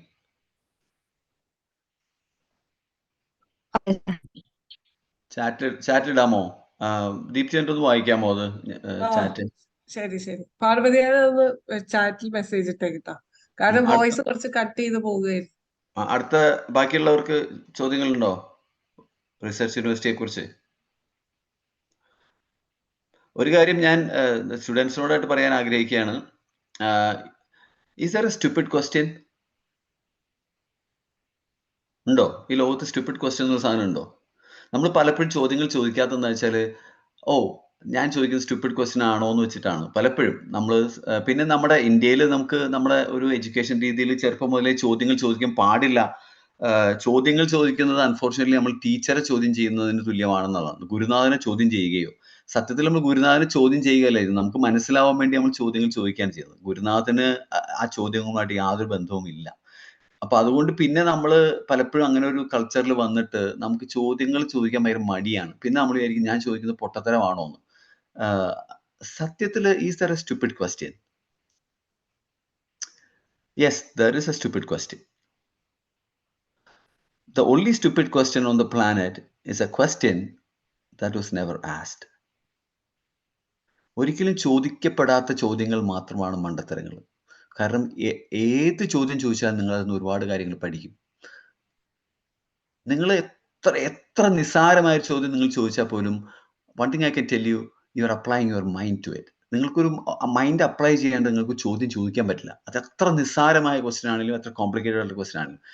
Speaker 1: Chat ഇടാമോ? ദീപ്തി ഒന്ന് വായിക്കാമോ അത് ചാറ്റ്?
Speaker 2: ശരി ശരി, പാർവതിയെ ഒന്ന് ചാറ്റിൽ മെസ്സേജ് ഇട്ടേക്കിട്ടാ, കാരണം വോയിസ് കുറച്ച് കട്ട് ചെയ്ത് പോവുകയായിരുന്നു.
Speaker 1: അടുത്ത ബാക്കിയുള്ളവർക്ക് ചോദ്യങ്ങളുണ്ടോ റിസർച്ച് യൂണിവേഴ്സിറ്റിയെ കുറിച്ച്? ഒരു കാര്യം ഞാൻ സ്റ്റുഡൻസിനോടായിട്ട് പറയാൻ ആഗ്രഹിക്കുകയാണ്. Is there A stupid question? ഉണ്ടോ ഈ ലോകത്ത്? സ്റ്റുപ്പിഡ് ക്വസ്റ്റ്യൻ എന്ന സാധനം ഉണ്ടോ? നമ്മൾ പലപ്പോഴും ചോദ്യങ്ങൾ ചോദിക്കാത്തതെന്ന് വെച്ചാൽ, ഞാൻ ചോദിക്കുന്നത് സ്റ്റുപ്പിഡ് ക്വസ്റ്റ്യൻ ആണോ എന്ന് വെച്ചിട്ടാണ് പലപ്പോഴും നമ്മൾ. പിന്നെ നമ്മുടെ ഇന്ത്യയിൽ നമുക്ക് നമ്മുടെ ഒരു എഡ്യൂക്കേഷൻ രീതിയിൽ ചെറുപ്പം മുതലേ ചോദ്യങ്ങൾ ചോദിക്കാൻ പാടില്ല. ചോദ്യങ്ങൾ ചോദിക്കുന്നത് അൺഫോർച്ചുനേറ്റ്ലി നമ്മൾ ടീച്ചറെ ചോദ്യം ചെയ്യുന്നതിന് തുല്യമാണെന്നുള്ളതാണ്. ഗുരുനാഥനെ ചോദ്യം ചെയ്യുകയോ, സത്യത്തിൽ നമ്മൾ ഗുരുനാഥനെ ചോദ്യം ചെയ്യുകയല്ല, ഇത് നമുക്ക് മനസ്സിലാവാൻ വേണ്ടി നമ്മൾ ചോദ്യങ്ങൾ ചോദിക്കുകയാണ് ചെയ്യുന്നത്. ഗുരുനാഥന് ആ ചോദ്യങ്ങളുമായിട്ട് യാതൊരു ബന്ധവും ഇല്ല. അപ്പൊ അതുകൊണ്ട് പിന്നെ നമ്മൾ പലപ്പോഴും അങ്ങനെ ഒരു കൾച്ചറിൽ വന്നിട്ട് നമുക്ക് ചോദ്യങ്ങൾ ചോദിക്കാൻ ഭയങ്കര മടിയാണ്. പിന്നെ നമ്മൾ വിചാരിക്കും ഞാൻ ചോദിക്കുന്നത് പൊട്ടത്തരമാണോ എന്ന്. സത്യത്തിൽ is there A stupid question? Yes, there is A stupid question. The only stupid question on the planet is a question that was never asked. ഒരിക്കലും ചോദിക്കപ്പെടാത്ത ചോദ്യങ്ങൾ മാത്രമാണ് മണ്ടത്തരങ്ങൾ. കാരണം ഏത് ചോദ്യം ചോദിച്ചാൽ നിങ്ങൾ അതിന് ഒരുപാട് കാര്യങ്ങൾ പഠിക്കും. നിങ്ങൾ എത്ര നിസ്സാരമായ ചോദ്യം നിങ്ങൾ ചോദിച്ചാൽ പോലും, one thing I can tell you, you are applying your mind to it. നിങ്ങൾക്കൊരു മൈൻഡ് അപ്ലൈ ചെയ്യാണ്ട് നിങ്ങൾക്ക് ചോദ്യം ചോദിക്കാൻ പറ്റില്ല. അത് എത്ര നിസ്സാരമായ ക്വസ്റ്റ്യൻ ആണെങ്കിലും എത്ര കോംപ്ലിക്കേറ്റഡ് ആയിട്ടുള്ള ക്വസ്റ്റ്യൻ ആണെങ്കിലും,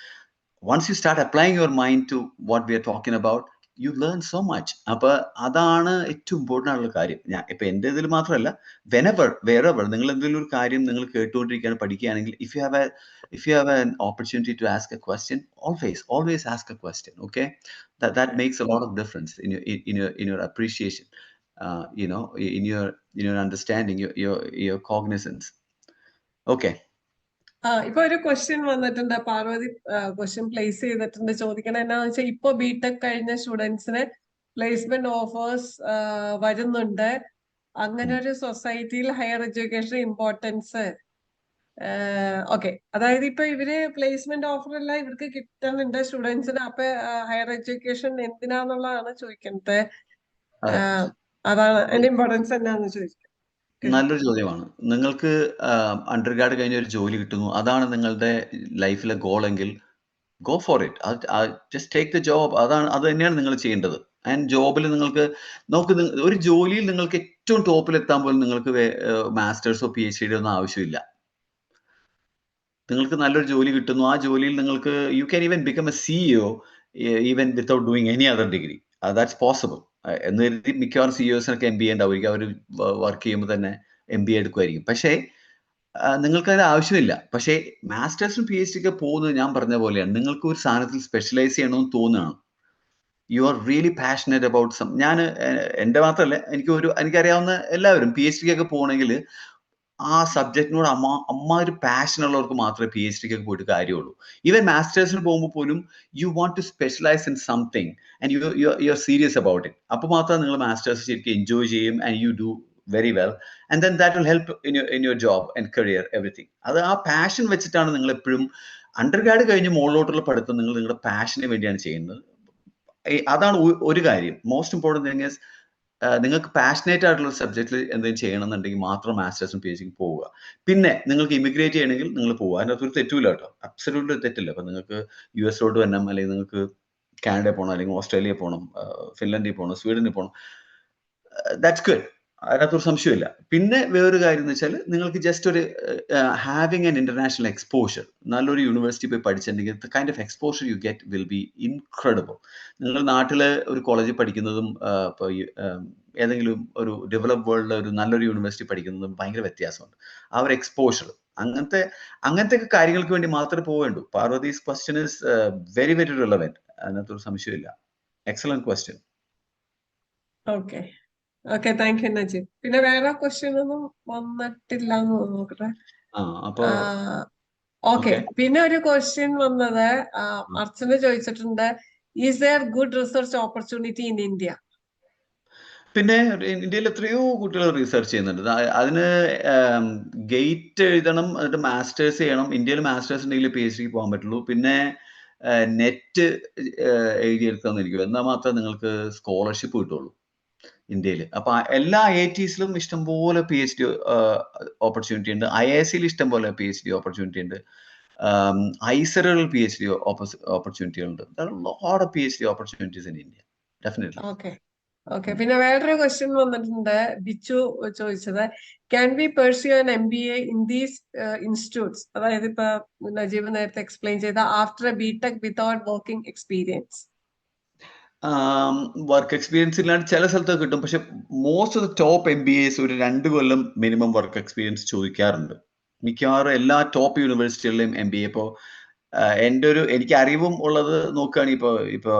Speaker 1: once you start applying your mind to what we are talking about, you learn so much. അപ്പോൾ അതാണ് ഏറ്റവും ഇമ്പോർട്ടൻ്റ് ആയിട്ടുള്ള കാര്യം. ഞാൻ ഇപ്പൊ എൻ്റെ ഇതിൽ മാത്രമല്ല, wherever നിങ്ങൾ എന്തെങ്കിലും ഒരു കാര്യം നിങ്ങൾ കേട്ടുകൊണ്ടിരിക്കുകയാണ്, പഠിക്കുകയാണെങ്കിൽ, if you have an opportunity to ask a question, always ask a question. Okay, that makes a lot of difference in your appreciation, in your understanding, your cognizance. Okay.
Speaker 2: ഇപ്പൊ ഒരു ക്വസ്റ്റ്യൻ വന്നിട്ടുണ്ട്, Parvathi question place ചെയ്തിട്ടുണ്ട്. ചോദിക്കണത് എന്നാന്ന് വെച്ചാൽ, ഇപ്പൊ BTech കഴിഞ്ഞ സ്റ്റുഡൻസിന് പ്ലേസ്മെന്റ് ഓഫേഴ്സ് വരുന്നുണ്ട്. അങ്ങനെ ഒരു സൊസൈറ്റിയിൽ ഹയർ എഡ്യൂക്കേഷൻ ഇമ്പോർട്ടൻസ്. ഓക്കെ, അതായത് ഇപ്പൊ ഇവര് പ്ലേസ്മെന്റ് ഓഫർ എല്ലാം ഇവർക്ക് കിട്ടുന്നുണ്ട് സ്റ്റുഡൻസിന്. അപ്പൊ ഹയർ എഡ്യൂക്കേഷൻ എന്തിനാന്നുള്ളതാണ് ചോദിക്കുന്നത്. അതാണ് അതിന്റെ ഇമ്പോർട്ടൻസ് എന്നാന്ന് ചോദിക്കുന്നത്.
Speaker 1: നല്ലൊരു ചോദ്യമാണ്. നിങ്ങൾക്ക് അണ്ടർ ഗ്രാഡ് കഴിഞ്ഞ ഒരു ജോലി കിട്ടുന്നു, അതാണ് നിങ്ങളുടെ ലൈഫിലെ ഗോൾ എങ്കിൽ, go for it. Just take the job. അത് തന്നെയാണ് നിങ്ങൾ ചെയ്യേണ്ടത്. ആൻഡ് ജോബിൽ നിങ്ങൾക്ക് ഒരു ജോലിയിൽ നിങ്ങൾക്ക് ഏറ്റവും ടോപ്പിൽ എത്താൻ പോലും നിങ്ങൾക്ക് മാസ്റ്റേഴ്സോ PhD ഒന്നും ആവശ്യമില്ല. നിങ്ങൾക്ക് നല്ലൊരു ജോലി കിട്ടുന്നു, ആ ജോലിയിൽ നിങ്ങൾക്ക് you can even become A CEO even without doing any other degree. That's possible. എന്ന് കരുതി മിക്കവാറും CEOസിനൊക്കെ MBA ഉണ്ടാവുമായിരിക്കും. അവർ വർക്ക് ചെയ്യുമ്പോൾ തന്നെ MBA എടുക്കുമായിരിക്കും. പക്ഷേ നിങ്ങൾക്ക് അതിന് ആവശ്യമില്ല. പക്ഷേ മാസ്റ്റേഴ്സും PhD ഒക്കെ പോകുന്നത് ഞാൻ പറഞ്ഞ പോലെയാണ്. നിങ്ങൾക്ക് ഒരു സാധനത്തിൽ സ്പെഷ്യലൈസ് ചെയ്യണമെന്ന് തോന്നുകയാണ്. You are really passionate about some. ഞാൻ എൻ്റെ മാത്രമല്ല, എനിക്കറിയാവുന്ന എല്ലാവരും PhD ഒക്കെ പോകണമെങ്കിൽ ആ സബ്ജക്റ്റിനോട് ഒരു പാഷൻ ഉള്ളവർക്ക് മാത്രമേ PhD ഒക്കെ പോയിട്ട് കാര്യമുള്ളൂ. ഈവൻ മാസ്റ്റേഴ്സിന് പോകുമ്പോൾ പോലും you want to specialise in something and you are serious about it. അപ്പോൾ മാത്രമേ നിങ്ങൾ മാസ്റ്റേഴ്സ് ശരിക്കും എൻജോയ് ചെയ്യും and you do very well, and then that will help in your job and career, everything. അത് ആ പാഷൻ വെച്ചിട്ടാണ് നിങ്ങൾ എപ്പോഴും അണ്ടർ ഗ്രാഡ് കഴിഞ്ഞ് മുകളിലോട്ടുള്ള പഠിത്തം നിങ്ങൾ നിങ്ങളുടെ പാഷന് വേണ്ടിയാണ് ചെയ്യുന്നത്. അതാണ് ഒരു കാര്യം. മോസ്റ്റ് ഇമ്പോർട്ടൻറ്റ് തിങ് ഈസ് നിങ്ങൾക്ക് പാഷനേറ്റ് ആയിട്ടുള്ള സബ്ജക്റ്റിൽ എന്തെങ്കിലും ചെയ്യണമെന്നുണ്ടെങ്കിൽ മാത്രം മാസ്റ്റേഴ്സും PhD പോവുക. പിന്നെ നിങ്ങൾക്ക് ഇമിഗ്രേറ്റ് ചെയ്യണമെങ്കിൽ നിങ്ങൾ പോവുക. അതിനകത്ത് ഒരു തെറ്റുമില്ല കേട്ടോ, അബ്സല്യൂട്ട്ലി തെറ്റില്ല. അപ്പം നിങ്ങൾക്ക് US വരണം, അല്ലെങ്കിൽ നിങ്ങൾക്ക് കാനഡയിൽ പോകണം, അല്ലെങ്കിൽ ഓസ്ട്രേലിയ പോകണം, ഫിൻലൻഡിൽ പോകണം, സ്വീഡനിൽ പോകണം, ദാറ്റ്സ് ഗുഡ്. അതിനകത്തൊരു സംശയമില്ല. പിന്നെ വേറൊരു കാര്യം എന്ന് വെച്ചാൽ നിങ്ങൾക്ക് ജസ്റ്റ് ഒരു ഹാവിങ് ആൻ ഇന്റർനാഷണൽ എക്സ്പോഷർ, നല്ലൊരു യൂണിവേഴ്സിറ്റി പോയി പഠിച്ചിട്ടുണ്ടെങ്കിൽ the kind of exposure you get will be incredible. നിങ്ങൾ നാട്ടിൽ ഒരു കോളേജിൽ പഠിക്കുന്നതും ഇപ്പോൾ ഏതെങ്കിലും ഒരു ഡെവലപ്പ് വേൾഡിലെ ഒരു നല്ലൊരു യൂണിവേഴ്സിറ്റി പഠിക്കുന്നതും ഭയങ്കര വ്യത്യാസമുണ്ട്. ആ ഒരു എക്സ്പോഷർ, അങ്ങനത്തെ കാര്യങ്ങൾക്ക് വേണ്ടി മാത്രമേ പോവേണ്ടൂ. Parvathi's question is very very relevant, അതിനകത്തൊരു സംശയമില്ല. Excellent question.
Speaker 2: Okay okay, thank you Najeeb. പിന്നെ വേറെ ക്വസ്റ്റ്യൻ ഒന്നും വന്നിട്ടില്ല എന്ന് നോക്കട്ടെ.
Speaker 1: അപ്പൊ
Speaker 2: ഓക്കെ, പിന്നെ ഒരു ക്വസ്റ്റ്യൻ വന്നത് അർച്ചന ചോദിച്ചിട്ടുണ്ട്, is there good research opportunity in India?
Speaker 1: പിന്നെ ഇന്ത്യയിൽ എത്രയോ കുട്ടികൾ റിസർച്ച് ചെയ്യുന്നുണ്ട്. അതിന് ഗേറ്റ് എഴുതണം, എന്നിട്ട് മാസ്റ്റേഴ്സ് ചെയ്യണം. ഇന്ത്യയിൽ മാസ്റ്റേഴ്സ് ഉണ്ടെങ്കിൽ PhD പോകാൻ പറ്റുള്ളൂ. പിന്നെ നെറ്റ് എഴുതിയെടുക്കാന്ന് ഇരിക്കും, എന്നാൽ മാത്രമേ നിങ്ങൾക്ക് സ്കോളർഷിപ്പ് കിട്ടുള്ളൂ ഇന്ത്യയിൽ. അപ്പൊ എല്ലാ IITസിലും ഇഷ്ടംപോലെ PhD ഓപ്പർച്യൂണിറ്റി ഉണ്ട്. IIScയിൽ ഇഷ്ടംപോലെ PhD ഓപ്പർച്യൂണിറ്റി ഉണ്ട്. ഐസറുകൾ PhD ഓപ്പർച്യൂണിറ്റികൾ ഉണ്ട്. Lot of PhD opportunities in India, definitely.
Speaker 2: Okay, പിന്നെ വേറൊരു ക്വസ്റ്റ്യൻ വന്നിട്ടുണ്ട്, ബിച്ചു ചോദിച്ചത്, can be pursue an MBA in these institutes? അതായത് ഇപ്പൊ നജീബ് നേരത്തെ എക്സ്പ്ലെയിൻ ചെയ്ത after BTech without working experience.
Speaker 1: Work experience ഇല്ലാണ്ട് ചില സ്ഥലത്ത് കിട്ടും. പക്ഷെ most of the top MBAs ഒരു 2 കൊല്ലം മിനിമം വർക്ക് എക്സ്പീരിയൻസ് ചോദിക്കാറുണ്ട്. മിക്കവാറും എല്ലാ ടോപ്പ് യൂണിവേഴ്സിറ്റികളിലെയും MBA. ഇപ്പോൾ എനിക്ക് അറിവും ഉള്ളത് നോക്കുകയാണെങ്കിൽ ഇപ്പൊ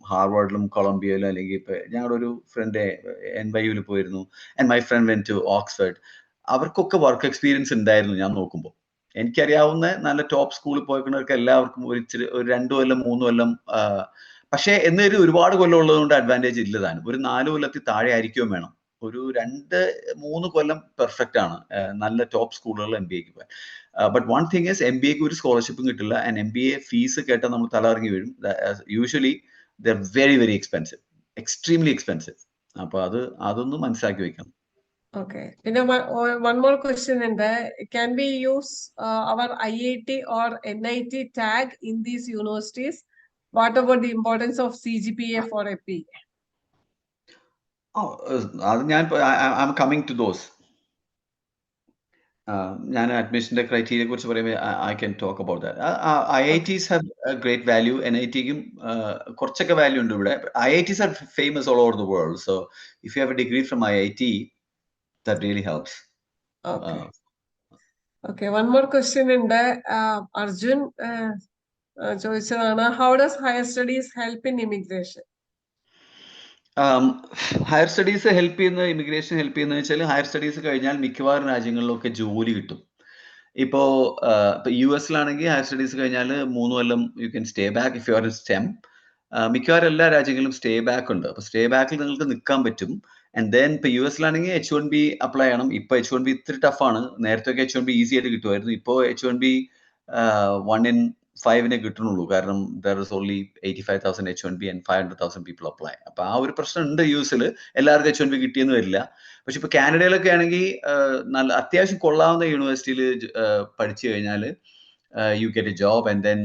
Speaker 1: ഹാർവാർഡിലും കൊളംബിയയിലും, അല്ലെങ്കിൽ ഇപ്പൊ ഞങ്ങളുടെ ഒരു ഫ്രണ്ട് NYU പോയിരുന്നു, and my friend went to Oxford. അവർക്കൊക്കെ വർക്ക് എക്സ്പീരിയൻസ് ഉണ്ടായിരുന്നു. ഞാൻ നോക്കുമ്പോൾ എനിക്കറിയാവുന്ന നല്ല ടോപ്പ് സ്കൂളിൽ പോയിക്കുന്നവർക്ക് എല്ലാവർക്കും ഒരു 2 കൊല്ലം 3 കൊല്ലം. പക്ഷേ എന്നൊരു ഒരുപാട് കൊല്ലം ഉള്ളതുകൊണ്ട് അഡ്വാൻറ്റേജ് ഇല്ല താനും. ഒരു 4 കൊല്ലത്തിൽ താഴെ ആയിരിക്കും വേണം. ഒരു 2-3 കൊല്ലം പെർഫെക്റ്റ് ആണ് നല്ല ടോപ്പ് സ്കൂളുകൾ MBAക്ക് പോകാൻ. ബട്ട് വൺ തിങ് ഈസ് MBAക്ക് ഒരു സ്കോളർഷിപ്പും കിട്ടില്ല. ആൻഡ് MBA ഫീസ് കേട്ടാൽ നമ്മൾ തലകറങ്ങി വീഴും. Usually there very very expensive, extremely expensive. അപ്പൊ അതൊന്നും മനസ്സിലാക്കി വെക്കണം.
Speaker 2: Okay, പിന്നെ one more question ഉണ്ട്, can we use our IIT or NIT tag in these universities? What about the importance of CGPA for FE?
Speaker 1: I'm coming to those. ഞാൻ അഡ്മിഷന്റെ ക്രൈറ്റീരിയയെ കുറിച്ച് പറയുമ്പോൾ I can talk about that. IITs have a great value. NITക്കും കുറച്ചൊക്കെ value ഉണ്ട് ഇവിടെ. IITs are famous all over the world. So if you have a degree from IIT, that really helps.
Speaker 2: Okay, one more question ഉണ്ട്, അർജുൻ ചോദിച്ചതാണ്, how does higher studies help in immigration?
Speaker 1: Higher studies help ചെയ്യുന്ന, immigration help ചെയ്യുന്നത് വെച്ചാൽ higher studies കഴിഞ്ഞാൽ മിക്കവാറും രാജ്യങ്ങളിലൊക്കെ ജോലി കിട്ടും. ഇപ്പോ US ഹയർ സ്റ്റഡീസ് കഴിഞ്ഞാൽ 3 കൊല്ലം you can stay back if you are in STEM. മിക്കവാറും എല്ലാ രാജ്യങ്ങളിലും സ്റ്റേ ബാക്ക് ഉണ്ട്. അപ്പൊ സ്റ്റേ ബാക്കിൽ നിങ്ങൾക്ക് നിൽക്കാൻ പറ്റും. ആൻഡ് ദെൻ ഇപ്പൊ US H1B അപ്ലൈ ചെയ്യണം. ഇപ്പൊ H1B ഇത്തിരി ടഫാണ്. നേരത്തെ H1B ഈസി ആയിട്ട് കിട്ടുമായിരുന്നു. ഇപ്പോ H1B 1 in 5 കിട്ടുന്നുള്ളൂ. കാരണം there is only 85,000 H1B and 500,000 people apply. അപ്പൊ ആ ഒരു പ്രശ്നം ഉണ്ട് US. എല്ലാവർക്കും H1B കിട്ടിയെന്ന് വരില്ല. പക്ഷെ ഇപ്പൊ കാനഡയിലൊക്കെ ആണെങ്കിൽ നല്ല അത്യാവശ്യം കൊള്ളാവുന്ന യൂണിവേഴ്സിറ്റിയിൽ പഠിച്ചു കഴിഞ്ഞാൽ U get A job. And then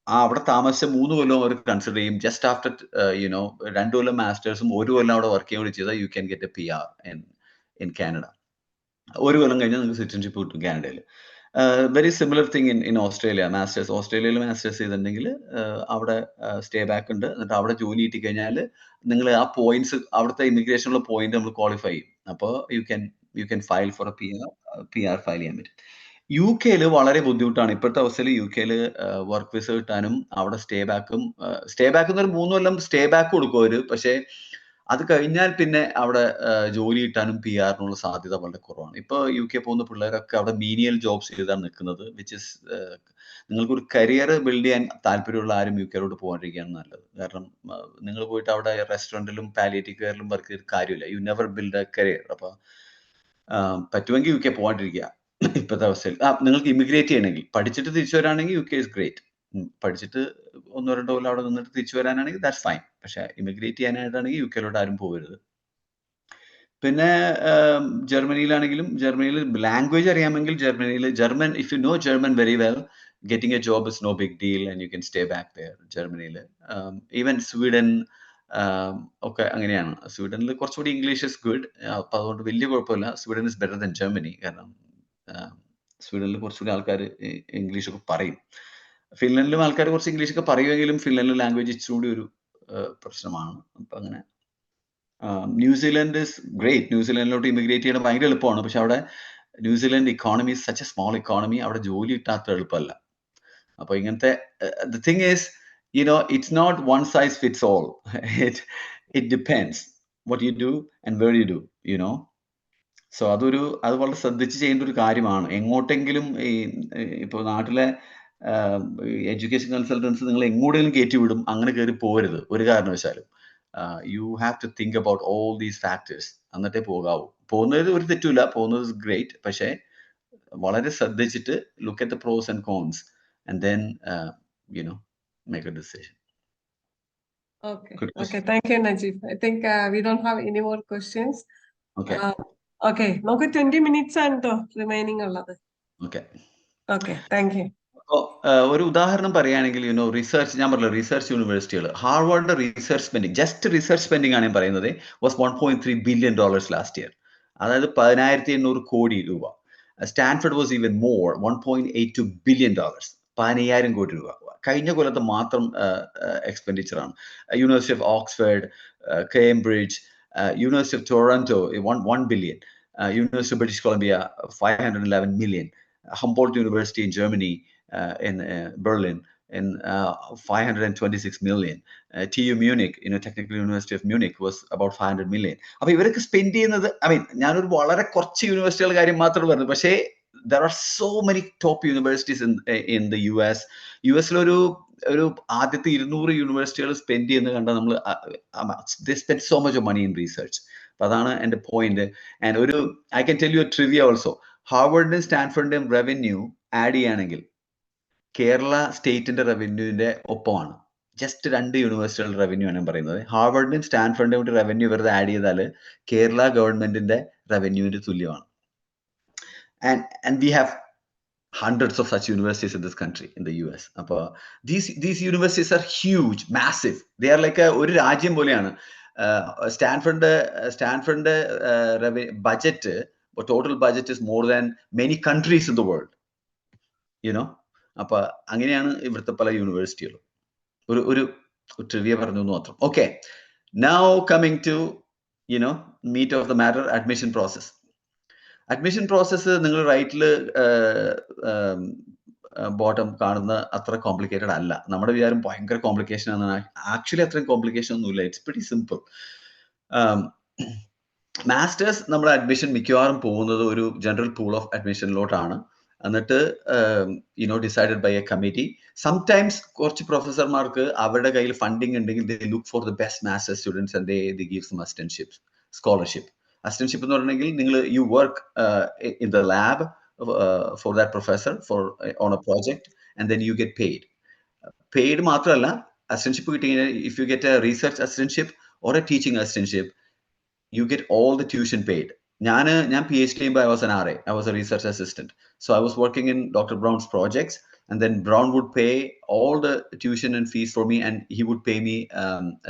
Speaker 1: അവിടെ താമസിച്ച 3 കൊല്ലം അവർ കൺസിഡർ ചെയ്യും. ജസ്റ്റ് ആഫ്റ്റർ 2 കൊല്ലം മാസ്റ്റേഴ്സും 1 കൊല്ലം അവിടെ വർക്ക് ചെയ്യുകയും ചെയ്താൽ you can get A PR in Canada. 1 കൊല്ലം കഴിഞ്ഞാൽ നിങ്ങൾക്ക് സിറ്റിസൺഷിപ്പ് കിട്ടും കാനഡയിൽ. Very similar thing in Australia. ഓസ്ട്രേലിയയിൽ മാസ്റ്റേഴ്സ് ചെയ്തിട്ടുണ്ടെങ്കിൽ അവിടെ സ്റ്റേ ബാക്ക് ഉണ്ട്. എന്നിട്ട് അവിടെ ജോലി കിട്ടി കഴിഞ്ഞാൽ നിങ്ങൾ ആ പോയിന്റ്സ്, അവിടുത്തെ ഇമിഗ്രേഷനുള്ള പോയിന്റ് നമ്മൾ ക്വാളിഫൈ ചെയ്യും. അപ്പോൾ you can file four A PR file ചെയ്യാൻ പറ്റും. UK വളരെ ബുദ്ധിമുട്ടാണ് ഇപ്പോഴത്തെ അവസ്ഥയിൽ. UK വർക്ക് വിസ കിട്ടാനും അവിടെ സ്റ്റേ ബാക്ക് എന്നൊരു 3 കൊല്ലം സ്റ്റേ ബാക്ക് കൊടുക്കും അവര്. പക്ഷേ അത് കഴിഞ്ഞാൽ പിന്നെ അവിടെ ജോലി കിട്ടാനും PR സാധ്യത വളരെ കുറവാണ്. ഇപ്പൊ UK പോകുന്ന പിള്ളേരൊക്കെ അവിടെ മീനിയൽ ജോബ്സ് ചെയ്താണ് നിൽക്കുന്നത്. വിച്ച് ഇസ്, നിങ്ങൾക്കൊരു കരിയർ ബിൽഡ് ചെയ്യാൻ താല്പര്യമുള്ള ആരും UK പോകാണ്ടിരിക്കുകയാണ് നല്ലത്. കാരണം നിങ്ങൾ പോയിട്ട് അവിടെ റെസ്റ്റോറൻറ്റിലും പാലിയേറ്റീവ് കെയറിലും വർക്ക് ചെയ്തിട്ട് കാര്യമില്ല. You never build A career. അപ്പൊ പറ്റുമെങ്കിൽ UK പോകാണ്ടിരിക്കുക ഇപ്പോഴത്തെ അവസ്ഥയിൽ. നിങ്ങൾക്ക് ഇമിഗ്രേറ്റ് ചെയ്യണമെങ്കിൽ, പഠിച്ചിട്ട് തിരിച്ചു വരാണെങ്കിൽ UK ഇസ് ഗ്രേറ്റ്. പഠിച്ചിട്ട് 1-2 കൊല്ലം അവിടെ നിന്നിട്ട് തിരിച്ചു വരാനാണെങ്കിൽ ദാറ്റ്സ് ഫൈൻ. പക്ഷെ ഇമിഗ്രേറ്റ് ചെയ്യാനായിട്ടാണെങ്കിൽ UK ആരും പോകരുത്. പിന്നെ ജർമ്മനിയിൽ ലാംഗ്വേജ് അറിയാമെങ്കിൽ German, if you know German very well, getting a job is no big deal and you can stay back there. Germany, even Sweden, ഒക്കെ അങ്ങനെയാണ്. സ്വീഡനിൽ കുറച്ചുകൂടി ഇംഗ്ലീഷ് ഇസ് ഗുഡ്. അപ്പോൾ അതുകൊണ്ട് വലിയ കുഴപ്പമില്ല. Sweden is better than Germany. കാരണം സ്വീഡനിൽ കുറച്ചുകൂടി ആൾക്കാർ ഇംഗ്ലീഷൊക്കെ പറയും. ഫിൻലൻഡിലും ആൾക്കാർ കുറച്ച് ഇംഗ്ലീഷൊക്കെ പറയുമെങ്കിലും ഫിൻലൻഡിൽ ലാംഗ്വേജ് ഇച്ചിരി ഒരു പ്രശ്നമാണ്. അപ്പം അങ്ങനെ ന്യൂസിലൻഡ് ഇസ് ഗ്രേറ്റ്. ന്യൂസിലൻഡിലോട്ട് ഇമിഗ്രേറ്റ് ചെയ്യണം ഭയങ്കര എളുപ്പമാണ്. പക്ഷെ അവിടെ New Zealand economy is such A small economy. അവിടെ ജോലി കിട്ടാത്ത എളുപ്പമല്ല. അപ്പോൾ ഇങ്ങനത്തെ the thing is it's not one size fits all. it depends what you do and where you do, so അത് വളരെ ശ്രദ്ധിച്ച് ചെയ്യേണ്ട ഒരു കാര്യമാണ്. എങ്ങോട്ടെങ്കിലും ഇപ്പോൾ നാട്ടിലെ എഡ്യൂക്കേഷൻ കൺസൾട്ടൻസ് നിങ്ങൾ എങ്ങോട്ടെങ്കിലും കയറ്റി വിടും, അങ്ങനെ കയറി പോകരുത് ഒരു കാരണവശാലും. You have to think about all these factors, എന്നിട്ടേ പോകാവൂ. പോകുന്നത് ഒരു തെറ്റില്ല, പോകുന്നത് ഗ്രേറ്റ്. പക്ഷേ വളരെ ശ്രദ്ധിച്ചിട്ട് look at the pros and cons and then make a decision.
Speaker 2: Okay. Thank you, Najib. I think we don't have any more questions. Okay. നമുക്ക് 20 minutes ആണ് ട്ടോ റിമൈനിങ് ഉള്ളത്. Okay. Thank you.
Speaker 1: ഒരു ഉദാഹരണം പറയുകയാണെങ്കിൽ റിസർച്ച്, ഞാൻ പറഞ്ഞില്ല റിസർച്ച് യൂണിവേഴ്സിറ്റികൾ, Harvard research spending, just research spending ആണ് ഞാൻ പറയുന്നത്, വാസ് $1.3 billion ലാസ്റ്റ് ഇയർ. അതായത് 1800 കോടി രൂപ. Stanford was even more, $1.82 billion, 15,000 കോടി രൂപ കഴിഞ്ഞ കൊല്ലത്ത് മാത്രം എക്സ്പെൻഡിച്ചർ ആണ്. University of Oxford, Cambridge, university of Toronto $1 billion, university of British Columbia $511 million, Humboldt University in Germany, in Berlin, in $526 million. TU Munich, Technical University of Munich was about $500 million. അപ്പോൾ ഇവരൊക്കെ spend ചെയ്യുന്നത്, ഞാനൊരു വളരെ കുറച്ച് യൂണിവേഴ്സിറ്റികളുടെ കാര്യം മാത്രമേ പറഞ്ഞു. പക്ഷേ there are so many top universities in the US. യുഎസിലൊരു ആദ്യത്തെ 200 യൂണിവേഴ്സിറ്റികൾ സ്പെൻഡ് ചെയ്യുന്നത് കണ്ടാൽ നമ്മൾ they spend so much of money in research. അപ്പോൾ അതാണ് എൻ്റെ point. And I can tell you a trivia also. ഹാർവാർഡിന്റെയും സ്റ്റാൻഫോർഡിന്റെയും റവന്യൂ ആഡ് ചെയ്യുകയാണെങ്കിൽ കേരള സ്റ്റേറ്റിന്റെ റവന്യൂവിന്റെ ഒപ്പമാണ്. ജസ്റ്റ് 2 യൂണിവേഴ്സിറ്റികളുടെ റവന്യൂ ആണ് ഞാൻ പറയുന്നത്. ഹാർവാർഡിന്റെയും സ്റ്റാൻഫോർഡിന്റെയും കൂടി റവന്യൂ വെറുതെ ആഡ് ചെയ്താൽ കേരള ഗവൺമെന്റിന്റെ റവന്യൂവിന്റെ തുല്യമാണ്. And we have hundreds of such universities in this country, in the US. അപ്പോൾ these universities are huge, massive. They are like ഒരു രാജ്യം പോലെയാണ്. സ്റ്റാൻഫോർഡിന്റെ budget, total budget is more than many countries in the world. അപ്പൊ അങ്ങനെയാണ് ഇവിടുത്തെ പല യൂണിവേഴ്സിറ്റികളും. ഒരു trivia പറഞ്ഞു എന്ന് മാത്രം. Okay, now coming to meat of the matter, admission process. Admission process നിങ്ങൾ റൈറ്റിൽ ബോട്ടം കാണുന്ന അത്ര കോംപ്ലിക്കേറ്റഡ് അല്ല. നമ്മുടെ വിചാരം ഭയങ്കര കോംപ്ലിക്കേഷൻ ആണ്. ആക്ച്വലി അത്രയും കോംപ്ലിക്കേഷൻ ഒന്നുമില്ല. It's pretty simple. മാസ്റ്റേഴ്സ് നമ്മുടെ അഡ്മിഷൻ മിക്കവാറും പോകുന്നത് ഒരു ജനറൽ പൂൾ ഓഫ് അഡ്മിഷനിലോട്ടാണ്. എന്നിട്ട് decided by a committee. Sometimes കുറച്ച് പ്രൊഫസർമാർക്ക് അവരുടെ കയ്യിൽ ഫണ്ടിങ് ഉണ്ടെങ്കിൽ they look for the best masters students and they give some assistantship, scholarship. Assistantship എന്ന് പറഞ്ഞെങ്കിൽ നിങ്ങൾ you work in the lab for that professor on a project and then you get paid മാത്രമല്ല, assistantship കിട്ടി കഴിഞ്ഞാൽ if you get A research assistantship or A teaching assistantship, you get all the tuition paid. ഞാൻ PhD ചെയ്യുമ്പോൾ I was an RA, I was a research assistant, so I was working in Dr. Brown's projects, and then Brown would pay all the tuition and fees for me, and he would pay me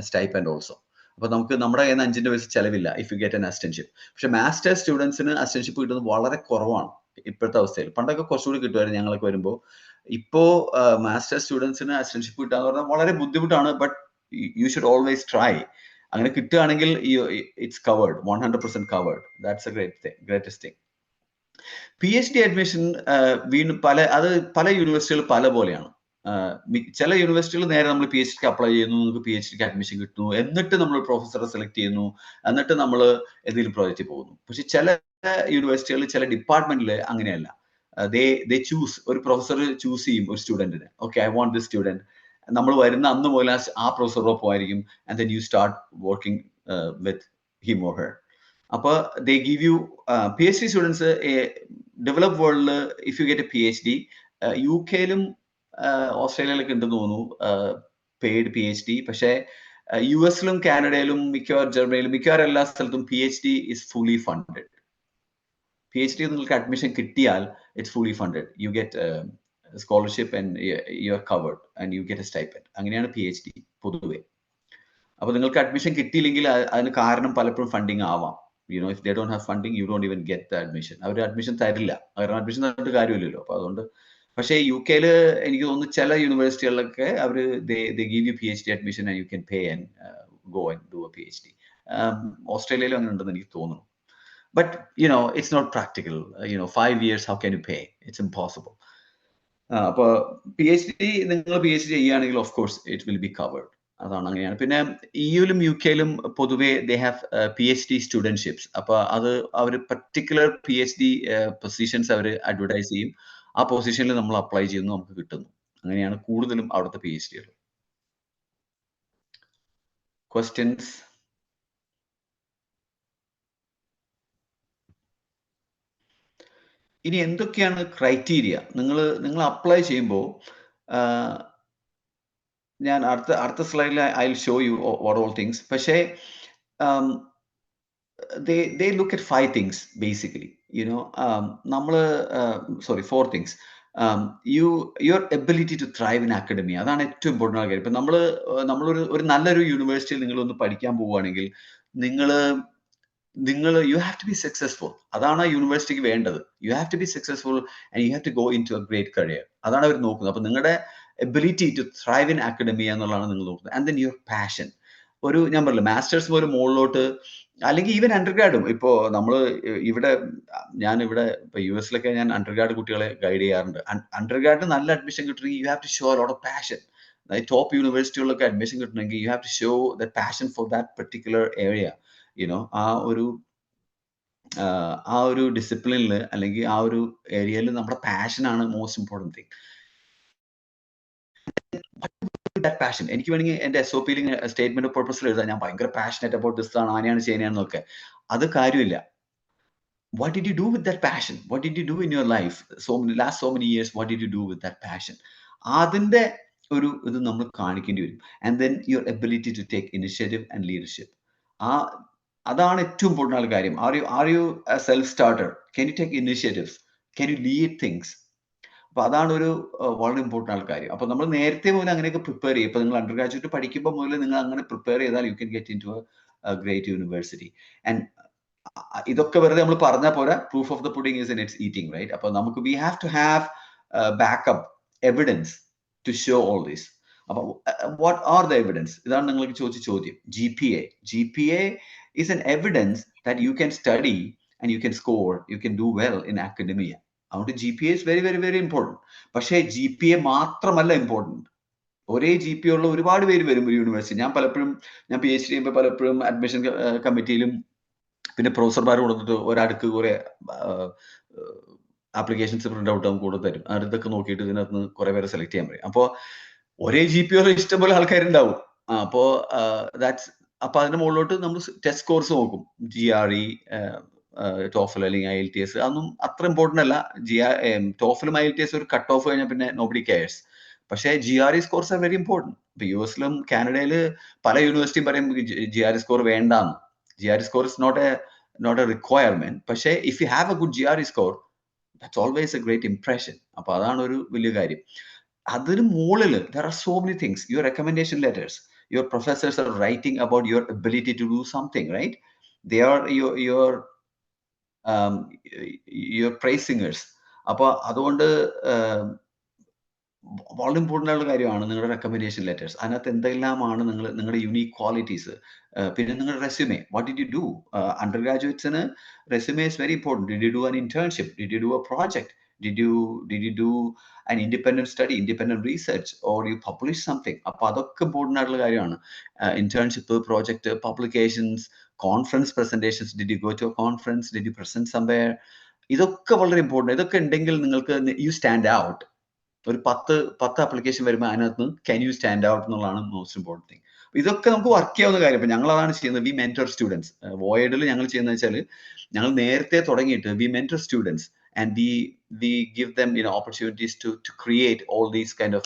Speaker 1: a stipend also. അപ്പോൾ നമുക്ക് നമ്മുടെ കയ്യിൽ നിന്ന് 5 പൈസ ചെലവില്ല if you get an അസിസ്റ്റൻഷിപ്പ്. പക്ഷെ masters സ്റ്റുഡൻസിന് അസിസ്റ്റൻഷിപ്പ് കിട്ടുന്നത് വളരെ കുറവാണ് ഇപ്പോഴത്തെ അവസ്ഥയിൽ. പണ്ടൊക്കെ കുറച്ചുകൂടി കിട്ടുമായിരുന്നു ഞങ്ങളൊക്കെ വരുമ്പോൾ. ഇപ്പോൾ മാസ്റ്റേഴ്സ് സ്റ്റുഡൻസിന് അസിസ്റ്റൻഷിപ്പ് കിട്ടുക എന്ന് പറഞ്ഞാൽ വളരെ ബുദ്ധിമുട്ടാണ്. But you should always try. അങ്ങനെ കിട്ടുകയാണെങ്കിൽ it's covered, 100% covered. That's A greatest thing. PhD admission വീണ്ടും പല യൂണിവേഴ്സിറ്റികൾ പല പോലെയാണ്. ചില യൂണിവേഴ്സിറ്റികൾ നേരെ നമ്മൾ PhDക്ക് അപ്ലൈ ചെയ്യുന്നു, നമുക്ക് PhDക്ക് അഡ്മിഷൻ കിട്ടുന്നു, എന്നിട്ട് നമ്മൾ പ്രൊഫസറെ സെലക്ട് ചെയ്യുന്നു, എന്നിട്ട് നമ്മൾ ഏതെങ്കിലും പ്രോജക്റ്റിൽ പോകുന്നു. പക്ഷെ ചില യൂണിവേഴ്സിറ്റികളിൽ ചില ഡിപ്പാർട്ട്മെന്റിൽ അങ്ങനെയല്ല. ദേ ചൂസ്, ഒരു പ്രൊഫസർ ചൂസ് ചെയ്യും ഒരു സ്റ്റുഡന്റിന്. Okay, I want this student. നമ്മൾ വരുന്ന അന്ന് പോലെ ആ പ്രൊഫസറോടൊപ്പം ആയിരിക്കും. And then you start working with him or her. അപ്പോൾ they give you PhD students. Develop വേൾഡിൽ if you get a PhD, UK-ലും ഓസ്ട്രേലിയയിലൊക്കെ ഉണ്ടെന്ന് തോന്നുന്നു പെയ്ഡ് PhD. പക്ഷേ US-ലും കാനഡയിലും മിക്കവാറും ജർമ്മനിയിലും മിക്കവാറും എല്ലാ സ്ഥലത്തും PhD is fully funded. PhD നിങ്ങൾക്ക് അഡ്മിഷൻ കിട്ടിയാൽ it's fully funded. You get scholarship and you are covered and you get a stipend. അങ്ങനെയാണ് PhD പൊതുവെ. അപ്പോൾ നിങ്ങൾക്ക് അഡ്മിഷൻ കിട്ടിയില്ലെങ്കിൽ അതിന് കാരണം പലപ്പോഴും ഫണ്ടിങ് ആവാം. if they don't have funding, you don't even get the admission. അവർ അഡ്മിഷൻ തരില്ല, കാരണം അഡ്മിഷൻ തന്നിട്ട് കാര്യമില്ലല്ലോ. അപ്പോൾ അതുകൊണ്ട് പക്ഷേ UK-ൽ എനിക്ക് തോന്നുന്നു ചില യൂണിവേഴ്സിറ്റികളിലൊക്കെ അവർ they give you PhD admission and you can pay and go and do a PhD. ഓസ്ട്രേലിയയിലും അങ്ങനെ ഉണ്ടെന്ന് എനിക്ക് തോന്നുന്നു. But it's not practical. 5 years, how can you pay? It's impossible. അപ്പോൾ നിങ്ങൾ PhD ചെയ്യുകയാണെങ്കിൽ of course it will be covered. അതാണ്, അങ്ങനെയാണ്. പിന്നെ EU-ലും UK-ലും പൊതുവേ ദേ ഹാവ് PhD സ്റ്റുഡൻഷിപ്സ്. അപ്പോൾ അത് അവർ പർട്ടിക്കുലർ PhD പൊസിഷൻസ് അവർ അഡ്വർടൈസ് ചെയ്യും. ആ പൊസിഷനിൽ നമ്മൾ അപ്ലൈ ചെയ്യുന്നു, നമുക്ക് കിട്ടുന്നു. അങ്ങനെയാണ് കൂടുതലും അവിടുത്തെ PhD-കൾ. ക്വസ്റ്റ്യൻസ്? ഇനി എന്തൊക്കെയാണ് ക്രൈറ്റീരിയ? നിങ്ങൾ അപ്ലൈ ചെയ്യുമ്പോൾ ഞാൻ അടുത്ത സ്ലൈഡിൽ I will show you what all things. പക്ഷേ they look at 5 things basically. Four things. Your ability to thrive in academia, അതാണ് ഏറ്റവും ഇമ്പോർട്ടൻ്റ് ആയ കാര്യം. ഇപ്പം നമ്മളൊരു നല്ലൊരു യൂണിവേഴ്സിറ്റിയിൽ നിങ്ങളൊന്ന് പഠിക്കാൻ പോവുകയാണെങ്കിൽ you have to be successful. അതാണ് യൂണിവേഴ്സിറ്റിക്ക് വേണ്ടത്. You have to be successful and you have to go into a great career. അതാണ് അവർ നോക്കുന്നത്. അപ്പോൾ നിങ്ങളുടെ ability to thrive in academia എന്നുള്ളതാണ് നിങ്ങൾ നോക്കുന്നത്. And then your passion. ഞാൻ പറഞ്ഞില്ല, മാസ്റ്റേഴ്സ് പോലും മുകളിലോട്ട്, അല്ലെങ്കിൽ ഈവൻ അണ്ടർഗ്രാഡും. ഇപ്പോൾ ഞാനിവിടെ ഇപ്പോൾ US-ലൊക്കെ ഞാൻ അണ്ടർഗ്രാഡ് കുട്ടികളെ ഗൈഡ് ചെയ്യാറുണ്ട്. അണ്ടർഗ്രാഡിന് നല്ല അഡ്മിഷൻ കിട്ടണമെങ്കിൽ you have to show a lot of passion. അതായത് ടോപ്പ് യൂണിവേഴ്സിറ്റികളിലൊക്കെ അഡ്മിഷൻ കിട്ടണമെങ്കിൽ you have to show that passion for that particular area. ആ ഒരു ഡിസിപ്ലിനിൽ അല്ലെങ്കിൽ ആ ഒരു ഏരിയയിൽ നമ്മുടെ പാഷനാണ് most important thing. that passion. എനിക്ക് വേണമെങ്കിൽ എൻ്റെ SOP-യിൽ സ്റ്റേറ്റ്മെന്റ് ഓഫ് പർപ്പസിൽ എഴുതാം, ഞാൻ ഭയങ്കര പാഷനേറ്റ് അബൌട്ട് ദിസ് ആണ്, അങ്ങനെയാണ് ചെയ്യുന്നതെന്നൊക്കെ. അത് കാര്യമില്ല. What did you do with that passion? What did you do in your life? Last so many years, what did you do with that passion? അതിന്റെ ഇത് നമ്മൾ കാണിക്കേണ്ടി വരും. And then your ability to take initiative and leadership. അതാണ് ഏറ്റവും important ആയ കാര്യം. Are you a self starter? Can you take initiatives? Can you lead things? അപ്പൊ അതാണ് വളരെ ഇമ്പോർട്ടൻ്റ് ആയ കാര്യം. അപ്പൊ നമ്മൾ നേരത്തെ മുതൽ അങ്ങനെയൊക്കെ പ്രിപ്പയർ ചെയ്യും. ഇപ്പൊ നിങ്ങൾ അണ്ടർ ഗ്രാജുവേറ്റ് പഠിക്കുമ്പോൾ മുതൽ നിങ്ങൾ അങ്ങനെ പ്രിപ്പയർ ചെയ്താൽ you can get into a great university. And ഇതൊക്കെ വെറുതെ നമ്മൾ പറഞ്ഞാൽ പോരാ, proof of the pudding is in its eating, right? അപ്പൊ നമുക്ക് we have to have backup evidence to show all these. അപ്പൊ വാട്ട് ആർ ദ എവിഡൻസ്? ഇതാണ് നിങ്ങൾക്ക് ചോദിച്ച ചോദ്യം. GPA is an evidence that you can study and you can score, you can do well in academia. അതുകൊണ്ട് GPA is very very very important. പക്ഷേ GPA മാത്രമല്ല important. ഒരേ GPA ഉള്ള ഒരുപാട് പേര് വരും ഒരു യൂണിവേഴ്സിറ്റി. ഞാൻ PhD ചെയ്യുമ്പോൾ പലപ്പോഴും അഡ്മിഷൻ കമ്മിറ്റിയിലും പിന്നെ പ്രൊഫസർമാർ കൊടുത്തിട്ട് ഒരടുക്ക് കുറെ ആപ്ലിക്കേഷൻസ് പ്രിന്റ് ഔട്ട് നമുക്ക് കൂടെ തരും. അടുത്തൊക്കെ നോക്കിയിട്ട് ഇതിനകത്ത് നിന്ന് കുറെ പേരെ സെലക്ട് ചെയ്യാൻ പറയും. അപ്പോൾ ഒരേ GPA ഉള്ള ഇഷ്ടംപോലെ ആൾക്കാരുണ്ടാവും. അപ്പോൾ അപ്പൊ അതിന്റെ മുകളിലോട്ട് നമ്മൾ ടെസ്റ്റ് സ്കോർസ് നോക്കും. GRE, TOEFL അല്ലെങ്കിൽ IELTS. അതൊന്നും അത്ര ഇമ്പോർട്ടൻ്റ് അല്ല. TOEFLും IELTS ഒരു കട്ട് ഓഫ് കഴിഞ്ഞാൽ പിന്നെ നോബഡി കെയർസ്. പക്ഷേ GRE scores are very important. ഇപ്പൊ US-ലും കാനഡയില് പല യൂണിവേഴ്സിറ്റിയും പറയും GRE സ്കോർ വേണ്ടാന്ന്. GRE score is not a requirement. പക്ഷേ if you have a good GRE score, that's always a great impression. അപ്പൊ അതാണ് ഒരു വലിയ കാര്യം. അതിന് മുകളിൽ there are so many things. Your recommendation letters, your professors are writing about your ability to do something, right? They are your praise singers. അപ്പൊ അതുകൊണ്ട് വളരെ ഇമ്പോർട്ടൻ്റ് ആയിട്ടുള്ള കാര്യമാണ് നിങ്ങളുടെ റെക്കമെൻഡേഷൻ ലെറ്റേഴ്സ്. അതിനകത്ത് എന്തെല്ലാമാണ് നിങ്ങളുടെ യുണീക് ക്വാളിറ്റീസ്. പിന്നെ നിങ്ങളുടെ resume, what did you do? Under ഗ്രാജുവേറ്റ്സിന് resume is very important. Did you do an internship? Did you do a project? Did you do an independent study, independent research, or you publish something? അപ്പൊ അതൊക്കെ important ആയിട്ടുള്ള കാര്യമാണ്. Internship, project, publications, conference presentations. Did you go to a conference? Did you present somewhere? ഇതൊക്കെ വളരെ important. ഇതൊക്കെ ഉണ്ടെങ്കിൽ നിങ്ങൾക്ക് you stand out. ഒരു 10 ആപ്ലിക്കേഷൻ വരുമ്പോൾ അതിനകത്ത് ക്യാൻ യു സ്റ്റാൻഡ് ഔട്ട് എന്നുള്ളതാണ് മോസ്റ്റ് ഇമ്പോർട്ടൻറ്റ് തിങ്. ഇതൊക്കെ നമുക്ക് വർക്ക് ചെയ്യാവുന്ന കാര്യം. ഇപ്പം ഞങ്ങൾ അതാണ് ചെയ്യുന്നത്. V mentor students. വോയിഡിൽ ഞങ്ങൾ ചെയ്യുന്നത് വെച്ചാൽ ഞങ്ങൾ നേരത്തെ തുടങ്ങിയിട്ട് we mentor students and we give them opportunities to create all these kind of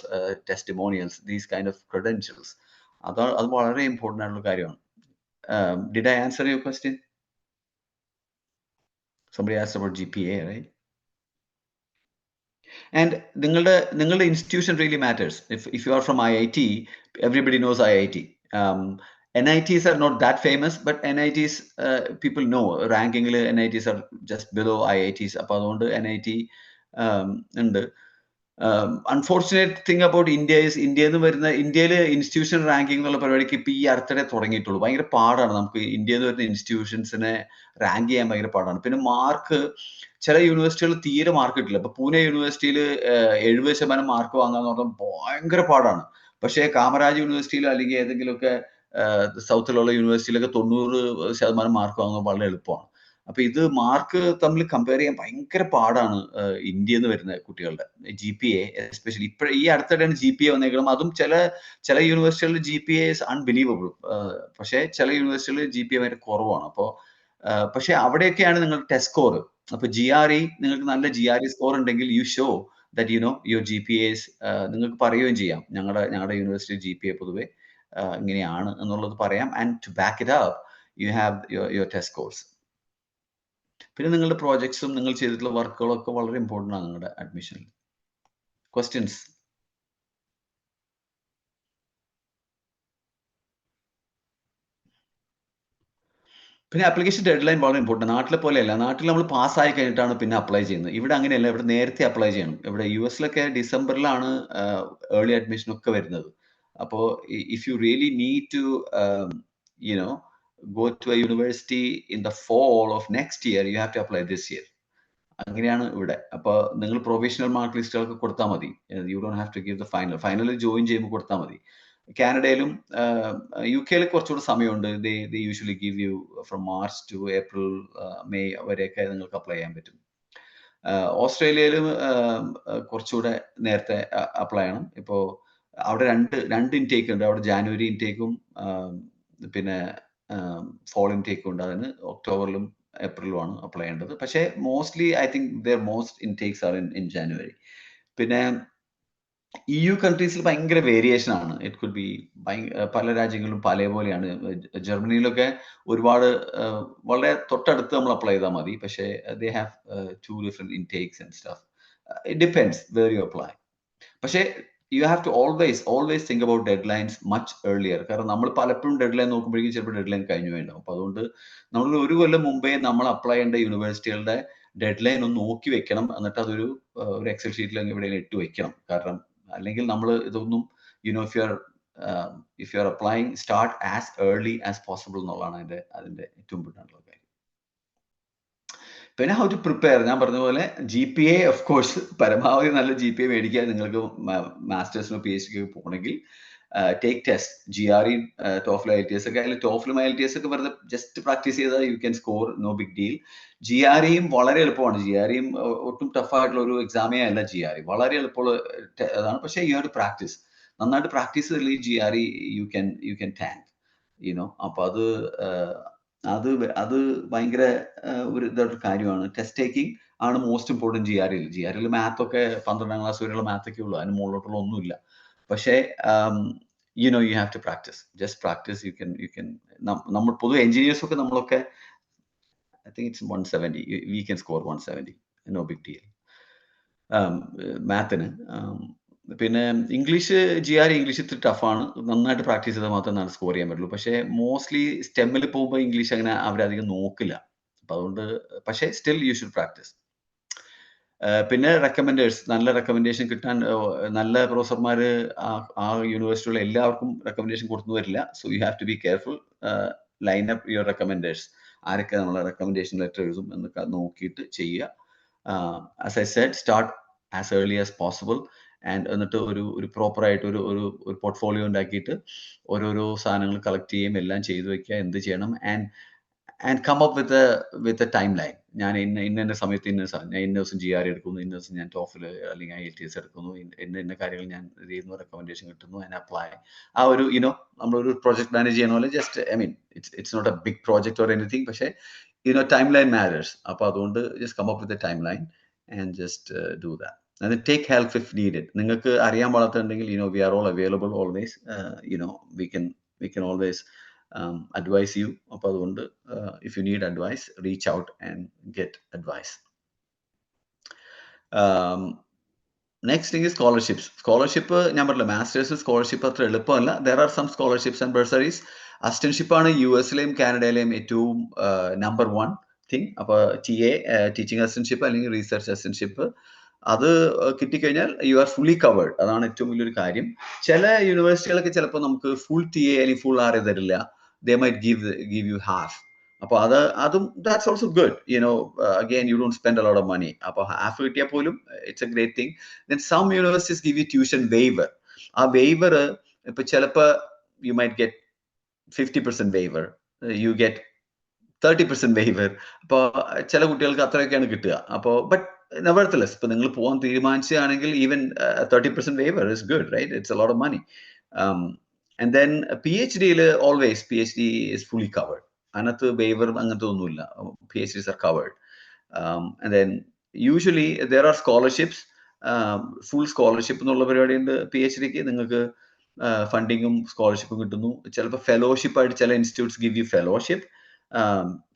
Speaker 1: testimonials, these kind of credentials. അത് വളരെ ഇമ്പോർട്ടൻ്റ് ആയിട്ടുള്ള കാര്യമാണ്. Did I answer your question? Somebody asked about GPA, right? And നിങ്ങളുടെ institution really matters. If you are from IIT, everybody knows IIT. NITs are not that famous, but NITs people know. Ranking NITs are just below IITs. അപ്പോൾ അതുകൊണ്ട് NIT ഉണ്ട്. Unfortunate thing about ഇന്ത്യയിൽ institution ranking എന്നുള്ള പരിപാടിക്ക് ഇപ്പൊ ഈ അടുത്തിടെ തുടങ്ങിയിട്ടുള്ളൂ. ഭയങ്കര പാടാണ് നമുക്ക് ഇന്ത്യയിൽ നിന്ന് വരുന്ന ഇൻസ്റ്റിറ്റ്യൂഷൻസിനെ റാങ്ക് ചെയ്യാൻ ഭയങ്കര പാടാണ്. പിന്നെ മാർക്ക് ചില യൂണിവേഴ്സിറ്റികൾ തീരെ മാർക്ക് കിട്ടില്ല. ഇപ്പൊ പൂനെ യൂണിവേഴ്സിറ്റിയിൽ 70% മാർക്ക് വാങ്ങാന്ന് പറഞ്ഞാൽ ഭയങ്കര പാടാണ്. പക്ഷേ കാമരാജ് യൂണിവേഴ്സിറ്റിയിലോ അല്ലെങ്കിൽ ഏതെങ്കിലുമൊക്കെ സൗത്തിലുള്ള യൂണിവേഴ്സിറ്റിയിലൊക്കെ 90% മാർക്ക് വാങ്ങുന്നത് വളരെ എളുപ്പമാണ്. അപ്പൊ ഇത് മാർക്ക് തമ്മിൽ കമ്പയർ ചെയ്യാൻ ഭയങ്കര പാടാണ് ഇന്ത്യയിൽ നിന്ന് വരുന്ന കുട്ടികളുടെ GPA എസ്പെഷ്യലി. ഈ അടുത്തിടെയാണ് GPA വന്നേക്കണം. അതും ചില യൂണിവേഴ്സിറ്റികളിൽ GPA ഇസ് അൺബിലീവബിൾ. പക്ഷേ ചില യൂണിവേഴ്സിറ്റികളിൽ GPA ഭയങ്കര കുറവാണ്. അപ്പോൾ പക്ഷെ അവിടെയൊക്കെയാണ് നിങ്ങൾ ടെസ്റ്റ് സ്കോർ. അപ്പൊ GRE നിങ്ങൾക്ക് നല്ല GRE സ്കോർ ഉണ്ടെങ്കിൽ U show that you know your GPAs. നിങ്ങൾക്ക് പറയുകയും ചെയ്യാം ഞങ്ങളുടെ യൂണിവേഴ്സിറ്റി GPA പൊതുവെ ഇങ്ങനെയാണ് എന്നുള്ളത് പറയാം. And to back it up you have your test scores. പിന്നെ നിങ്ങളുടെ പ്രോജക്ട്സും നിങ്ങൾ ചെയ്തിട്ടുള്ള വർക്കുകളും ഒക്കെ വളരെ ഇമ്പോർട്ടൻ്റ് ആണ് നിങ്ങളുടെ അഡ്മിഷനിൽ. ക്വസ്റ്റ്യൻസ്? പിന്നെ ആപ്ലിക്കേഷൻ ഡെഡ് ലൈൻ വളരെ ഇമ്പോർട്ടൻ്റ്. നാട്ടിലെ പോലെയല്ല. നാട്ടിൽ നമ്മൾ പാസ്സായി കഴിഞ്ഞിട്ടാണ് പിന്നെ അപ്ലൈ ചെയ്യുന്നത്. ഇവിടെ അങ്ങനെയല്ല. ഇവിടെ നേരത്തെ അപ്ലൈ ചെയ്യണം. ഇവിടെ US ഡിസംബറിലാണ് ഏർലി അഡ്മിഷൻ ഒക്കെ വരുന്നത്. അപ്പോൾ if you really need to you know go to a university in the fall of next year, you have to apply this year. അങ്ങനെയാണ് ഇവിടെ. അപ്പോൾ നിങ്ങൾ പ്രൊഫഷണൽ മാർക്ക് ലിസ്റ്റുകൾക്ക് കൊടുത്താൽ മതി. You don't have to give the final join ചെയ്യുമ്പോൾ കൊടുത്താൽ മതി. കാനഡയിലും UK കുറച്ചുകൂടി സമയമുണ്ട്. they usually give you from March to April, May വരെയൊക്കെ നിങ്ങൾക്ക് അപ്ലൈ ചെയ്യാൻ പറ്റും. ഓസ്ട്രേലിയയിലും കുറച്ചുകൂടെ നേരത്തെ അപ്ലൈ ചെയ്യണം. ഇപ്പോൾ അവിടെ രണ്ട് ഇൻടേക്ക് ഉണ്ട്. അവിടെ ജാനുവരി ഇൻടേക്കും പിന്നെ ഫോൾ ഇൻടേക്കും ഉണ്ട്. അതിന് ഒക്ടോബറിലും ഏപ്രിലുമാണ് അപ്ലൈ ചെയ്യേണ്ടത്. പക്ഷേ mostly I think there most intakes are in January. പിന്നെ EU കൺട്രീസിൽ ഭയങ്കര വേരിയേഷൻ ആണ്. ഇറ്റ് കുഡ് ബി പല രാജ്യങ്ങളിലും പല പോലെയാണ്. ജർമ്മനിയിലൊക്കെ ഒരുപാട് വളരെ തൊട്ടടുത്ത് നമ്മൾ അപ്ലൈ ചെയ്താൽ മതി. പക്ഷേ they have 2 different intakes and stuff. It depends where you apply. പക്ഷേ you have to always think about deadlines much earlier. കാരണം നമ്മൾ പലപ്പോഴും ഡെഡ്ലൈൻ നോക്കുമ്പോഴേക്കും ചിലപ്പോൾ ഡെഡ്ലൈൻ കഴിഞ്ഞു വേണ്ടാവും. അപ്പോൾ അതുകൊണ്ട് നമ്മൾ ഒരു കൊല്ലം മുമ്പേ നമ്മൾ അപ്ലൈ ചെയ്യേണ്ട യൂണിവേഴ്സിറ്റികളുടെ ഡെഡ്ലൈൻ ഒന്ന് നോക്കി വെക്കണം. എന്നിട്ട് അതൊരു എക്സൽ ഷീറ്റിൽ എവിടെയെങ്കിലും ഇട്ട് വെക്കണം. കാരണം അല്ലെങ്കിൽ നമ്മൾ ഇതൊന്നും if you are applying, start as early as possible എന്നുള്ളതാണ് അതിന്റെ ഏറ്റവും ഇമ്പോർട്ടൻ്റ് കാര്യം. പിന്നെ ഹൗ ടു പ്രിപ്പയർ, ഞാൻ പറഞ്ഞ പോലെ GPA ഓഫ് കോഴ്സ് പരമാവധി നല്ല GPA മേടിക്കാൻ നിങ്ങൾക്ക് മാസ്റ്റേഴ്സിനോ PhD പോകണമെങ്കിൽ take test. GRE, TOEFL, IELTS ഒക്കെ. അതിൽ TOEFL IELTS ഒക്കെ വെറുതെ ജസ്റ്റ് പ്രാക്ടീസ് ചെയ്താൽ you can score, no big deal. GREയും വളരെ എളുപ്പമാണ്. GREയും ഒട്ടും ടഫായിട്ടുള്ള ഒരു എക്സാമേ അല്ല. GRE വളരെ എളുപ്പമുള്ള അതാണ്. പക്ഷേ യു ഹാവ് ടു പ്രാക്ടീസ്. നന്നായിട്ട് പ്രാക്ടീസ് ചെയ്തില്ലെങ്കിൽ GRE യു ക്യാൻ ടാങ്ക് അപ്പോൾ അത് ഭയങ്കര ഒരു ഇതായിട്ടൊരു കാര്യമാണ്. ടെസ്റ്റ് ടേക്കിംഗ് ആണ് മോസ്റ്റ് ഇമ്പോർട്ടൻറ്റ് GREയിൽ. മാത്തൊക്കെ 12ാം ക്ലാസ് വരെയുള്ള മാത്തൊക്കെ ഉള്ളൂ. അതിന് മുകളിലോട്ടുള്ള ഒന്നുമില്ല. പക്ഷേ you have to practice. Just practice. You can നമ്മൾ പൊതുവെ എഞ്ചിനീയേഴ്സ് ഒക്കെ നമ്മളൊക്കെ I think it's 170. We can score 170. No big deal. മാത്തിന്. പിന്നെ ഇംഗ്ലീഷ് GRE ഇംഗ്ലീഷ് ഇത്തിരി ടഫാണ്. നന്നായിട്ട് പ്രാക്ടീസ് ചെയ്താൽ മാത്രമേ സ്കോർ ചെയ്യാൻ പറ്റുള്ളൂ. പക്ഷേ മോസ്റ്റ്ലി സ്റ്റെമ്മിൽ പോകുമ്പോൾ ഇംഗ്ലീഷ് അങ്ങനെ അവരധികം നോക്കില്ല. അപ്പം അതുകൊണ്ട് പക്ഷേ സ്റ്റിൽ യു ഷുഡ് പ്രാക്ടീസ്. പിന്നെ നല്ല റെക്കമെൻഡേഷൻ കിട്ടാൻ നല്ല പ്രൊഫസർമാർ ആ യൂണിവേഴ്സിറ്റിയുള്ള എല്ലാവർക്കും റെക്കമെൻഡേഷൻ കൊടുത്തു വരില്ല. So you have to be careful. Line up your recommenders. ആരൊക്കെ നമ്മളെ റെക്കമെൻഡേഷൻ ലെറ്റർ എഴുതും എന്നൊക്കെ നോക്കിയിട്ട് ചെയ്യുക. As I said, start as early as possible. എന്നിട്ട് ഒരു പ്രോപ്പറായിട്ട് ഒരു പോർട്ട്ഫോളിയോ ഉണ്ടാക്കിയിട്ട് ഓരോരോ സാധനങ്ങൾ കളക്ട് ചെയ്യുകയും എല്ലാം ചെയ്തു വെക്കുക. എന്ത് ചെയ്യണം and come up with a timeline. ഞാൻ ഇന്ന സമയത്ത് ഞാൻ ഇന്ന ദിവസം GRE എടുക്കുന്നു, ഇന്ന ദിവസം ഞാൻ TOEFL അല്ലെങ്കിൽ IELTS എടുക്കുന്നു, ഇന്ന കാര്യങ്ങൾ ഞാൻ ഇത് ചെയ്യുന്നു, റെക്കമെൻഡേഷൻ കിട്ടുന്നു, ആൻഡ് അപ്ലൈ. ആ ഒരു നമ്മളൊരു പ്രോജക്ട് മാനേജ് ചെയ്യണ പോലെ just it's not a big project or anything. പക്ഷേ ടൈം ലൈൻ മാറ്റേഴ്സ്. അപ്പോൾ അതുകൊണ്ട് just come up with a timeline and just do that. And take help if needed. നിങ്ങൾക്ക് അറിയാൻ പാടാത്തുണ്ടെങ്കിൽ we are all available always. We can always advise you. അപ്പോൾ അതുകൊണ്ട് if you need advice, reach out and get advice. Next thing is scholarships. Scholarship ഞാൻ പറഞ്ഞില്ല, masters scholarship അത്ര എളുപ്പമല്ല. There are some scholarships and bursaries. അസിസ്റ്റൻഷിപ്പാണ് US-ലെയും കാനഡയിലെയും ഏറ്റവും number 1 thing. അപ്പോൾ TA teaching assistantship അല്ലെങ്കിൽ research assistantship അത് കിട്ടിക്കഴിഞ്ഞാൽ യു ആർ ഫുള്ളി കവേർഡ്. അതാണ് ഏറ്റവും വലിയൊരു കാര്യം. ചില യൂണിവേഴ്സിറ്റികളൊക്കെ ചിലപ്പോൾ നമുക്ക് ഫുൾ TA അല്ലെങ്കിൽ ഫുൾ RA തരില്ല. They might give you half. അപ്പോൾ അതും that's also good. Again, you don't spend a lot of money. അപ്പോൾ ഹാഫ് കിട്ടിയാൽ പോലും it's a great thing. Then some universities give you tuition waiver. ആ waiver ഇപ്പൊ ചിലപ്പോൾ you might get 50% waiver. You get 30% waiver. അപ്പോൾ ചില കുട്ടികൾക്ക് അത്രയൊക്കെയാണ് കിട്ടുക. അപ്പോൾ ബട്ട് nevertheless, ഇപ്പൊ നിങ്ങൾ പോകാൻ തീരുമാനിച്ചാണെങ്കിൽ even 30% waiver is good, right? It's a lot of money. And then PhD-യിൽ always PhD is fully covered. അതിനകത്ത് waiver അങ്ങനത്തെ ഒന്നുമില്ല. PhDs are covered. And then usually there are scholarships. Full scholarship എന്നുള്ള പരിപാടിയുണ്ട് PhD-ക്ക്. നിങ്ങൾക്ക് ഫണ്ടിങ്ങും സ്കോളർഷിപ്പും കിട്ടുന്നു. ചിലപ്പോൾ ഫെലോഷിപ്പ് ആയിട്ട് ചില institutes give you fellowship.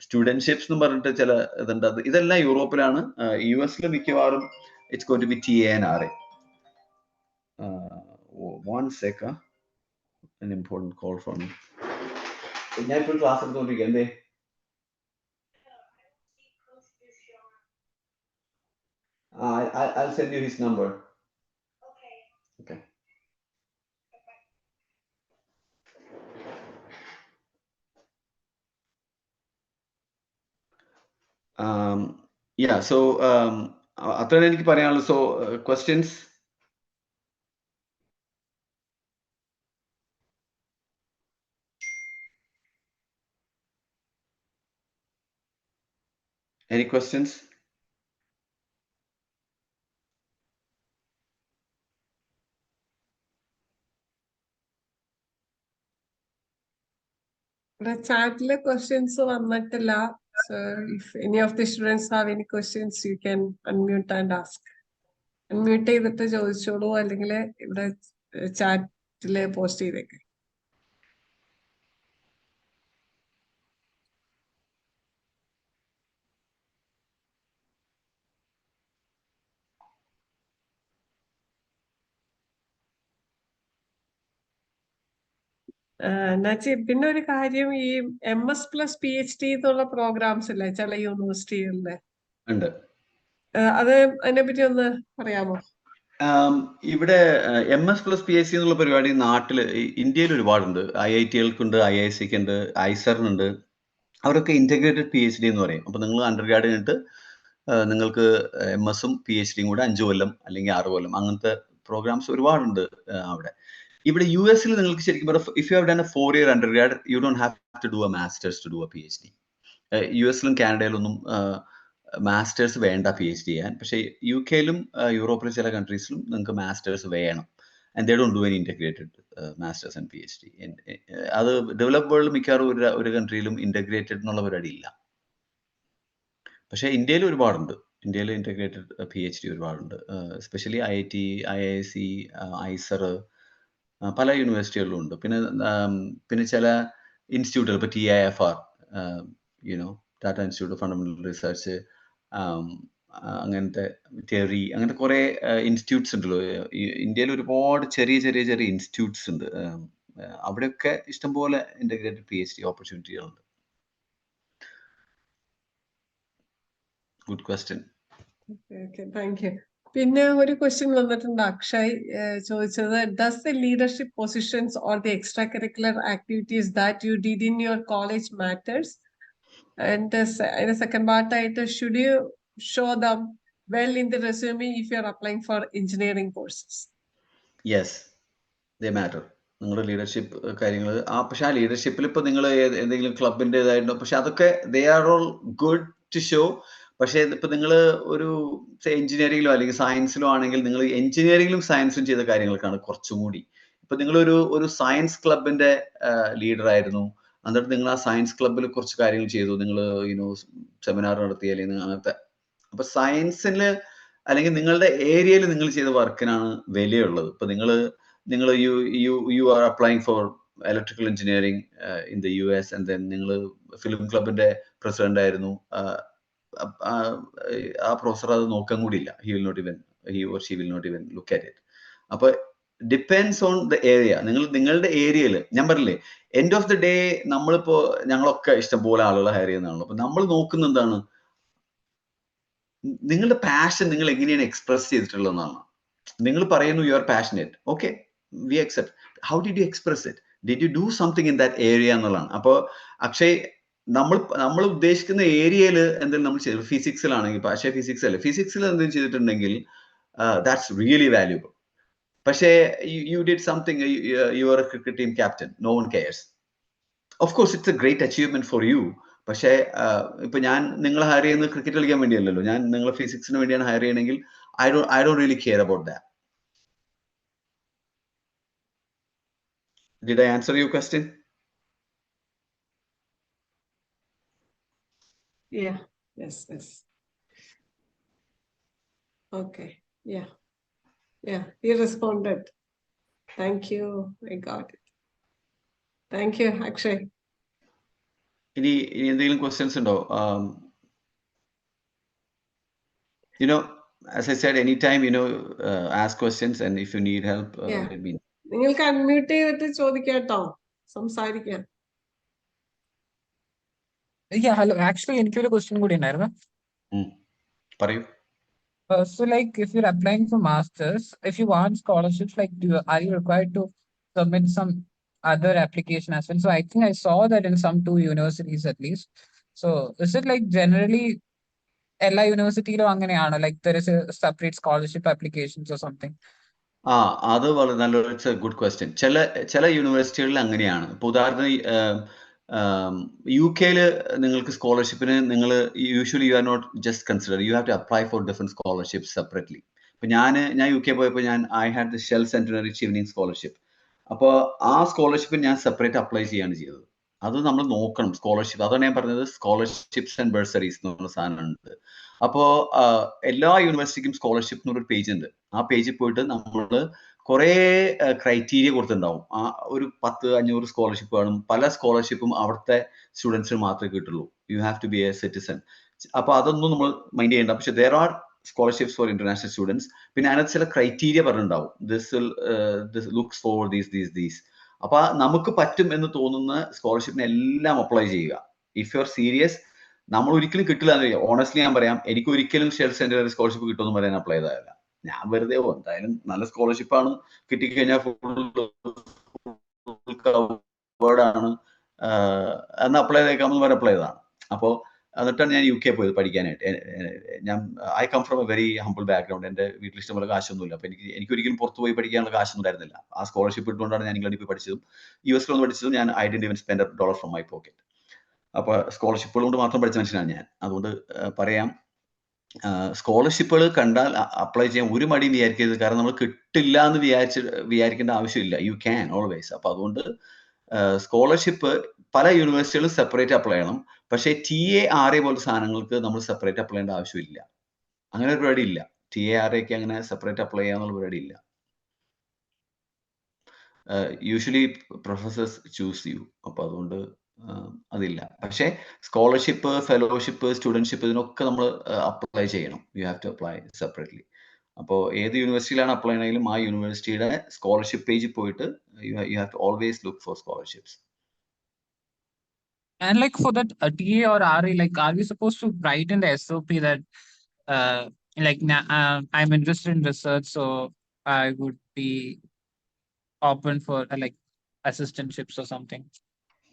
Speaker 1: Studentships എന്ന് പറഞ്ഞിട്ട് ചില ഇതുണ്ട്. ഇതെല്ലാം യൂറോപ്പിലാണ്. US-ൽ മിക്കവാറും it's going to be TA and RA. 1 second. An important call for me. ഞാൻ ഇപ്പോൾ ക്ലാസ് എടുത്തോണ്ടിരിക്കുക. എന്തേ? I'll send you his number. Okay. Yeah, so അത്രയാണ് എനിക്ക് പറയാനുള്ളത്. So questions? Any questions?
Speaker 2: ഇവിടെ ചാറ്റിലെ ക്വസ്റ്റ്യൻസ് വന്നിട്ടില്ല. So if any of the students have any questions, you can unmute and ask. Unmute ചെയ്തിട്ട് ചോദിച്ചോളൂ, അല്ലെങ്കിൽ ഇവിടെ ചാറ്റില് പോസ്റ്റ് ചെയ്തേക്ക്. നച്ചി, പിന്നെ ഒരു കാര്യം, ഈ MS plus PhD എന്നുള്ള പ്രോഗ്രാംസ് ഇല്ലേ ചില യൂണിവേഴ്സിറ്റികളിലെ,
Speaker 1: ഉണ്ട്.
Speaker 2: അത് അതിനെ പറ്റി ഒന്ന് പറയാമോ?
Speaker 1: ഇവിടെ MS plus PhD എന്നുള്ള പരിപാടി നാട്ടില് ഇന്ത്യയിൽ ഒരുപാടുണ്ട്. IIT-കൾക്കുണ്ട്, IISc-ക്ക് ഉണ്ട്, ICER-നുണ്ട്. അവരൊക്കെ ഇന്റഗ്രേറ്റഡ് PhD എന്ന് പറയും. അപ്പൊ നിങ്ങൾ അണ്ടർ ഗ്രാഡ് കഴിഞ്ഞിട്ട് നിങ്ങൾക്ക് MS-ഉം PhD-യും കൂടെ 5 കൊല്ലം അല്ലെങ്കിൽ 6 കൊല്ലം അങ്ങനത്തെ പ്രോഗ്രാംസ് ഒരുപാടുണ്ട് അവിടെ. ഇവിടെ US-ൽ നിങ്ങൾക്ക് ശരിക്കും പറഞ്ഞാൽ if you have done A 4-year undergrad, you don't have to do a master's to do a PhD. US-ലും കാനഡയിലൊന്നും മാസ്റ്റേഴ്സ് വേണ്ട PhD ചെയ്യാൻ. പക്ഷേ UK-ലും യൂറോപ്പിലെ ചില കൺട്രീസിലും നിങ്ങൾക്ക് മാസ്റ്റേഴ്സ് വേണം. And they don't do an integrated masters and PhD. അത് ഡെവലപ്പ് വേൾഡ് മിക്കവാറും ഒരു കൺട്രിയിലും ഇന്റഗ്രേറ്റഡ് എന്നുള്ള പരിപാടി ഇല്ല. പക്ഷേ ഇന്ത്യയിൽ ഒരുപാടുണ്ട്. ഇന്ത്യയിൽ ഇന്റഗ്രേറ്റഡ് PhD ഒരുപാടുണ്ട്. എസ്പെഷ്യലി IIT, IISc, ICER, പല യൂണിവേഴ്സിറ്റികളിലും ഉണ്ട്. പിന്നെ ചില ഇൻസ്റ്റിറ്റ്യൂട്ടുകൾ, ഇപ്പോൾ TIFR, Tata institute of fundamental research, അങ്ങനത്തെ തെറി, അങ്ങനത്തെ കുറേ ഇൻസ്റ്റിറ്റ്യൂട്ട്സ് ഉണ്ടല്ലോ. ഇന്ത്യയിൽ ഒരുപാട് ചെറിയ ചെറിയ ചെറിയ ഇൻസ്റ്റിറ്റ്യൂട്ട്സ് ഉണ്ട്. അവിടെയൊക്കെ ഇഷ്ടംപോലെ ഇന്റഗ്രേറ്റഡ് PhD ഓപ്പർച്യൂണിറ്റികളുണ്ട്. Good question.
Speaker 2: Thank you. പിന്നെ ഒരു ക്വസ്റ്റ്യൻ വന്നിട്ടുണ്ട്, അക്ഷയ് ചോദിച്ചത്, does the leadership positions or the extracurricular activities that you did in your college matters? And അതിന്റെ സെക്കൻഡ് പാർട്ടായിട്ട്, should you show them well in the resume if you are applying for engineering courses?
Speaker 1: Yes, they matter. നിങ്ങളുടെ leadership കാര്യങ്ങൾ. പക്ഷെ ആ ലീഡർഷിപ്പിൽ ഇപ്പോൾ നിങ്ങൾ എന്തെങ്കിലും ക്ലബിൻ്റെതായിട്ടുണ്ടോ? പക്ഷെ അതൊക്കെ they are all good to show. പക്ഷേ ഇപ്പൊ നിങ്ങൾ ഒരു എഞ്ചിനീയറിംഗിലോ അല്ലെങ്കിൽ സയൻസിലോ ആണെങ്കിൽ, നിങ്ങൾ എഞ്ചിനീയറിംഗിലും സയൻസും ചെയ്ത കാര്യങ്ങൾക്കാണ് കുറച്ചും കൂടി. ഇപ്പൊ നിങ്ങളൊരു സയൻസ് ക്ലബിന്റെ ലീഡർ ആയിരുന്നു, എന്നിട്ട് നിങ്ങൾ ആ സയൻസ് ക്ലബിൽ കുറച്ച് കാര്യങ്ങൾ ചെയ്തു, നിങ്ങൾ സെമിനാർ നടത്തി അല്ലെങ്കിൽ അങ്ങനത്തെ. അപ്പൊ സയൻസിൽ അല്ലെങ്കിൽ നിങ്ങളുടെ ഏരിയയിൽ നിങ്ങൾ ചെയ്ത വർക്കിനാണ് വിലയുള്ളത്. ഇപ്പൊ നിങ്ങൾ you are applying for electrical engineering in the US, and then നിങ്ങൾ ഫിലിം ക്ലബിന്റെ പ്രസിഡന്റ് ആയിരുന്നു. ആ പ്രൊഫസർ അത് നോക്കാൻ കൂടിയില്ല. He or she will not even look at it. അപ്പൊ ഡിപ്പെൻഡ്സ് ഓൺ ദ ഏരിയ. നിങ്ങളുടെ ഏരിയയിൽ ഞാൻ പറഞ്ഞില്ലേ, എൻഡ് ഓഫ് ദി ഡേ നമ്മളിപ്പോ ഞങ്ങളൊക്കെ ഇഷ്ടംപോലെ ആളുകളെ ഹയർ ചെയ്യുന്നതാണല്ലോ. അപ്പൊ നമ്മൾ നോക്കുന്ന എന്താണ്, നിങ്ങളുടെ പാഷൻ നിങ്ങൾ എങ്ങനെയാണ് എക്സ്പ്രസ് ചെയ്തിട്ടുള്ളതെന്നാണ്. നിങ്ങൾ പറയുന്നു you are passionate, okay, V accept. How did you express it? Did you do something in that area എന്നുള്ളതാണ്. അപ്പോൾ അക്ഷയ്, നമ്മൾ ഉദ്ദേശിക്കുന്ന ഏരിയയിൽ എന്തെങ്കിലും നമ്മൾ ചെയ്തു, ഫിസിക്സിലാണെങ്കിൽ, പക്ഷേ ഫിസിക്സ് അല്ലേ, ഫിസിക്സിൽ എന്തെങ്കിലും ചെയ്തിട്ടുണ്ടെങ്കിൽ ദാറ്റ്സ് റിയലി വാല്യൂബിൾ. പക്ഷേ you did something, you are a cricket team captain, no one cares. Of course it's a great achievement for you. പക്ഷേ ഇപ്പൊ ഞാൻ നിങ്ങളെ ഹയർ ചെയ്യുന്നത് ക്രിക്കറ്റ് കളിക്കാൻ വേണ്ടിയല്ലല്ലോ, ഞാൻ നിങ്ങളെ ഫിസിക്സിന് വേണ്ടിയാണ് ഹയർ ചെയ്യണമെങ്കിൽ I don't really care about that. Did I answer your question?
Speaker 2: Yeah. Yes. Okay. Yeah. He responded. Thank you. I got it. Thank you, Akshay.
Speaker 1: ഇനി എന്തെങ്കിലും ക്വസ്റ്റ്യൻസ് ഉണ്ടോ? As I said, anytime, ask questions, and if you need help,
Speaker 2: Yeah.
Speaker 1: let me know.
Speaker 2: നിങ്ങൾക്ക് unmute ചെയ്തിട്ട് ചോദിക്കാം കേട്ടോ, സംസാരിക്കാം.
Speaker 5: Hello, actually എനിക്കൊരു question കൂടി ഉണ്ടായിരുന്നു.
Speaker 1: പറയൂ.
Speaker 5: So like, if you're applying for masters, if you want scholarships, like are you required to submit some other application as well? So I think I saw that in some 2 universities at least. So is it like generally എല്ലാ യൂണിവേഴ്സിറ്റിയിലും അങ്ങനെയാണോ, like there is a separate scholarship applications or something?
Speaker 1: അത് വളരെ നല്ലൊരു, it's A good question. ചില യൂണിവേഴ്സിറ്റികളിൽ അങ്ങനെയാണ്. ഇപ്പോൾ ഉദാഹരണത്തിന് UK നിങ്ങൾക്ക് സ്കോളർഷിപ്പിന് നിങ്ങൾ usually you are not just consider, you have to apply for different scholarship separately. ഇപ്പൊ ഞാൻ UK പോയപ്പോൾ I had the Shell centenary Chevening scholarship. അപ്പോൾ ആ സ്കോളർഷിപ്പിന് ഞാൻ സെപ്പറേറ്റ് അപ്ലൈ ചെയ്യാണ് ചെയ്തത്. അത് നമ്മൾ നോക്കണം, സ്കോളർഷിപ്പ്. അതാണ് ഞാൻ പറഞ്ഞത്, സ്കോളർഷിപ്സ് ആൻഡ് ബേഴ്സറീസ് എന്ന് പറഞ്ഞ സാധനമുണ്ട്. അപ്പോൾ എല്ലാ യൂണിവേഴ്സിറ്റിക്കും സ്കോളർഷിപ്പ് എന്നൊരു പേജ് ഉണ്ട്. ആ പേജിൽ പോയിട്ട് നമ്മൾ കുറേ ക്രൈറ്റീരിയ കൊടുത്തിട്ടുണ്ടാവും. ഒരു 10-500 സ്കോളർഷിപ്പ് കാണും. പല സ്കോളർഷിപ്പും അവിടുത്തെ സ്റ്റുഡൻസിന് മാത്രമേ കിട്ടുള്ളൂ. You have to be a citizen. അപ്പൊ അതൊന്നും നമ്മൾ മൈൻഡ് ചെയ്യേണ്ട. പക്ഷെ there are scholarships for international students. പിന്നെ അതിനകത്ത് ചില ക്രൈറ്റീരിയ പറഞ്ഞിട്ടുണ്ടാവും. this looks for these. അപ്പൊ നമുക്ക് പറ്റും എന്ന് തോന്നുന്ന സ്കോളർഷിപ്പിന് എല്ലാം അപ്ലൈ ചെയ്യുക. ഇഫ് യു ആർ സീരിയസ്, നമ്മൾ ഒരിക്കലും കിട്ടില്ല എന്ന് പറയാം. ഓണസ്റ്റ്ലി ഞാൻ പറയാം, എനിക്ക് ഒരിക്കലും ഷെൽ സെന്റർ സ്കോളർഷിപ്പ് കിട്ടുമെന്ന് പറയാൻ അപ്ലൈ ചെയ്തതല്ല. ഞാൻ വെറുതെ എന്തായാലും നല്ല സ്കോളർഷിപ്പാണ്, കിട്ടിക്കഴിഞ്ഞാൽ ആണ് എന്ന് അപ്ലൈ ചെയ്തേക്കാമെന്ന് പറഞ്ഞ് അപ്ലൈ ചെയ്തതാണ്. അപ്പോൾ എന്നിട്ടാണ് ഞാൻ UK പോയത് പഠിക്കാനായിട്ട്. I come from a very humble background. എൻ്റെ വീട്ടിൽ ഇഷ്ടംപോലെ കാശൊന്നുമില്ല. അപ്പൊ എനിക്ക് ഒരിക്കലും പുറത്ത് പോയി പഠിക്കാനുള്ള കാശൊന്നും ഉണ്ടായിരുന്നില്ല. ആ സ്കോളർഷിപ്പ് ഇട്ടുകൊണ്ടാണ് ഞാൻ ഇംഗ്ലണ്ടിൽ പോയി പഠിച്ചതും US വന്ന് പഠിച്ചതും. ഞാൻ I didn't even spend $1 from my pocket. അപ്പൊ സ്കോളർഷിപ്പുകൾ കൊണ്ട് മാത്രം പഠിച്ച മനുഷ്യനാണ് ഞാൻ. അതുകൊണ്ട് പറയാം, സ്കോളർഷിപ്പുകൾ കണ്ടാൽ അപ്ലൈ ചെയ്യാൻ ഒരു മടിയും വിചാരിക്കരുത്. കാരണം നമ്മൾ കിട്ടില്ല എന്ന് വിചാരിക്കേണ്ട ആവശ്യമില്ല. You can always. അപ്പൊ അതുകൊണ്ട് സ്കോളർഷിപ്പ് പല യൂണിവേഴ്സിറ്റികളും സെപ്പറേറ്റ് അപ്ലൈ ചെയ്യണം. പക്ഷേ TA RA പോലത്തെ സാധനങ്ങൾക്ക് നമ്മൾ സെപ്പറേറ്റ് അപ്ലൈ ചെയ്യേണ്ട ആവശ്യമില്ല. അങ്ങനെ ഒരു പരിപാടി ഇല്ല. TA RAക്ക് അങ്ങനെ സെപ്പറേറ്റ് അപ്ലൈ ചെയ്യാന്നുള്ള പരിപാടി ഇല്ല. Usually professors choose U. അപ്പൊ അതുകൊണ്ട് അതില്ല. പക്ഷേ സ്കോളർഷിപ്പ്, ഫെലോഷിപ്പ്, സ്റ്റുഡൻഷിപ്പ്, ഇതിനൊക്കെ നമ്മൾ അപ്ലൈ ചെയ്യണം. You have to apply separately. അപ്പോൾ ഏത് യൂണിവേഴ്സിറ്റിയിലാണ് അപ്ലൈ ചെയ്യണമെങ്കിലും ആ യൂണിവേഴ്സിറ്റിയുടെ സ്കോളർഷിപ്പ് പേജിൽ പോയിട്ട് you have to always look for scholarships.
Speaker 5: And like for that TA or RA, like are we supposed to write in the SOP that I'm interested in research, so I would be open for like assistantships or something?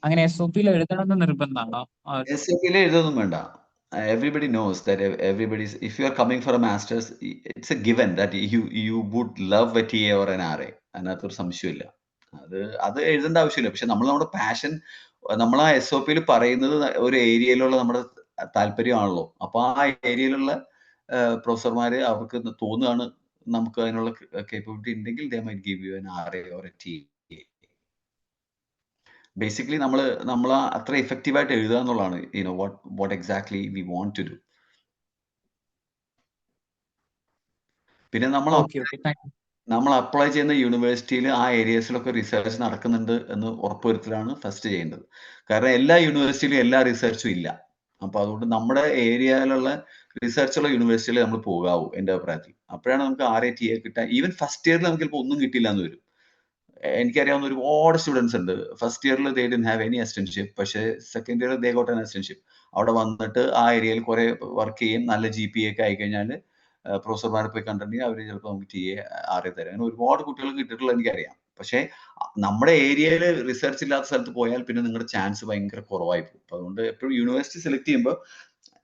Speaker 5: അങ്ങനെ SOP എഴുതണമെന്ന് നിർബന്ധമാണോ?
Speaker 1: SOP എഴുതൊന്നും വേണ്ട. Everybody knows that if you are coming for a master's, it's a given that you would love a TA or an RA. അതിനകത്തൊരു സംശയമില്ല. അത് എഴുതേണ്ട ആവശ്യമില്ല. പക്ഷെ നമ്മുടെ passion, നമ്മൾ ആ SOPയിൽ പറയുന്നത് ഒരു ഏരിയയിലുള്ള നമ്മുടെ താല്പര്യമാണല്ലോ. അപ്പൊ ആ ഏരിയയിലുള്ള പ്രൊഫസർമാര് അവർക്ക് തോന്നുകയാണ് നമുക്ക് അതിനുള്ള കേപ്പബിലിറ്റി ഉണ്ടെങ്കിൽ they might give you an RA or a TA. Basically നമ്മൾ അത്ര എഫക്റ്റീവായിട്ട് എഴുതുക എന്നുള്ളതാണ്. what exactly we want to do. പിന്നെ നമ്മൾ അപ്ലൈ ചെയ്യുന്ന യൂണിവേഴ്സിറ്റിയിൽ ആ ഏരിയസിലൊക്കെ റിസർച്ച് നടക്കുന്നുണ്ട് എന്ന് ഉറപ്പുവരുത്തലാണ് ഫസ്റ്റ് ചെയ്യേണ്ടത്. കാരണം എല്ലാ യൂണിവേഴ്സിറ്റിയിലും എല്ലാ റിസർച്ചും ഇല്ല. അപ്പൊ അതുകൊണ്ട് നമ്മുടെ ഏരിയയിലുള്ള റിസർച്ചുള്ള യൂണിവേഴ്സിറ്റിയിൽ നമ്മൾ പോകാവൂ എൻ്റെ അഭിപ്രായത്തിൽ. അപ്പോഴാണ് നമുക്ക് RA TA കിട്ടാൻ. ഈവൻ ഫസ്റ്റ് ഇയറിൽ നമുക്ക് ചിലപ്പോൾ ഒന്നും കിട്ടില്ല എന്ന് വരും. എനിക്കറിയാവുന്ന ഒരുപാട് സ്റ്റുഡൻസ് ഉണ്ട്. ഫസ്റ്റ് ഇയറിൽ they didn't have any assistantship, പക്ഷേ second year they got an assistantship. അവിടെ വന്നിട്ട് ആ ഏരിയയിൽ കുറെ വർക്ക് ചെയ്യും, നല്ല GPA ഒക്കെ ആയിക്കഴിഞ്ഞാൽ പ്രൊഫസർമാരെ പോയി കണ്ടിട്ടുണ്ടെങ്കിൽ അവർ ചിലപ്പോൾ നമുക്ക് TA RA തരാം. അങ്ങനെ ഒരുപാട് കുട്ടികൾ കിട്ടിയിട്ടുള്ളത് എനിക്കറിയാം. പക്ഷേ നമ്മുടെ ഏരിയയിൽ റിസർച്ച് ഇല്ലാത്ത സ്ഥലത്ത് പോയാൽ പിന്നെ നിങ്ങളുടെ ചാൻസ് ഭയങ്കര കുറവായി പോകും. അപ്പൊ അതുകൊണ്ട് എപ്പോഴും യൂണിവേഴ്സിറ്റി സെലക്ട് ചെയ്യുമ്പോൾ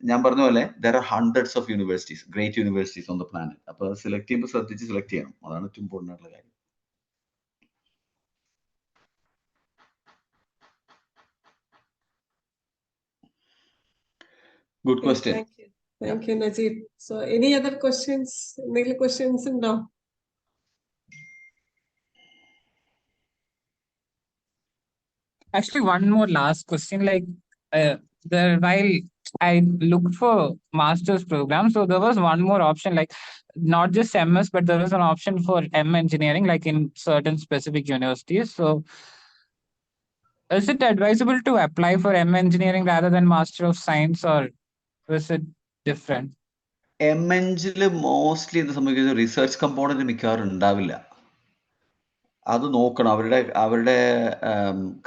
Speaker 1: ഞാൻ പറഞ്ഞ പോലെ there are hundreds of universities, great universities on the planet. അപ്പൊ സെലക്ട് ചെയ്യുമ്പോൾ ശ്രദ്ധിച്ച് സെലക്ട് ചെയ്യണം. അതാണ് ഏറ്റവും ഇമ്പോർട്ടൻ്റ് ആയിട്ടുള്ള കാര്യം. Good question.
Speaker 2: Thank you. Thank you, Najib. So any other questions? എന്തെങ്കിലും questions ഉണ്ടോ?
Speaker 5: Actually, one more last question. Like, while I looked for master's program, so there was one more option, like not just MS, but there was an option for M engineering, like in certain specific universities. So, is it advisable to apply for M engineering rather than Master of Science, or is it different?
Speaker 1: MEng mostly ഇത് സംബന്ധിച്ച research component മിക്കവാറും ഉണ്ടാവില്ല. അത് നോക്കണം, അവരുടെ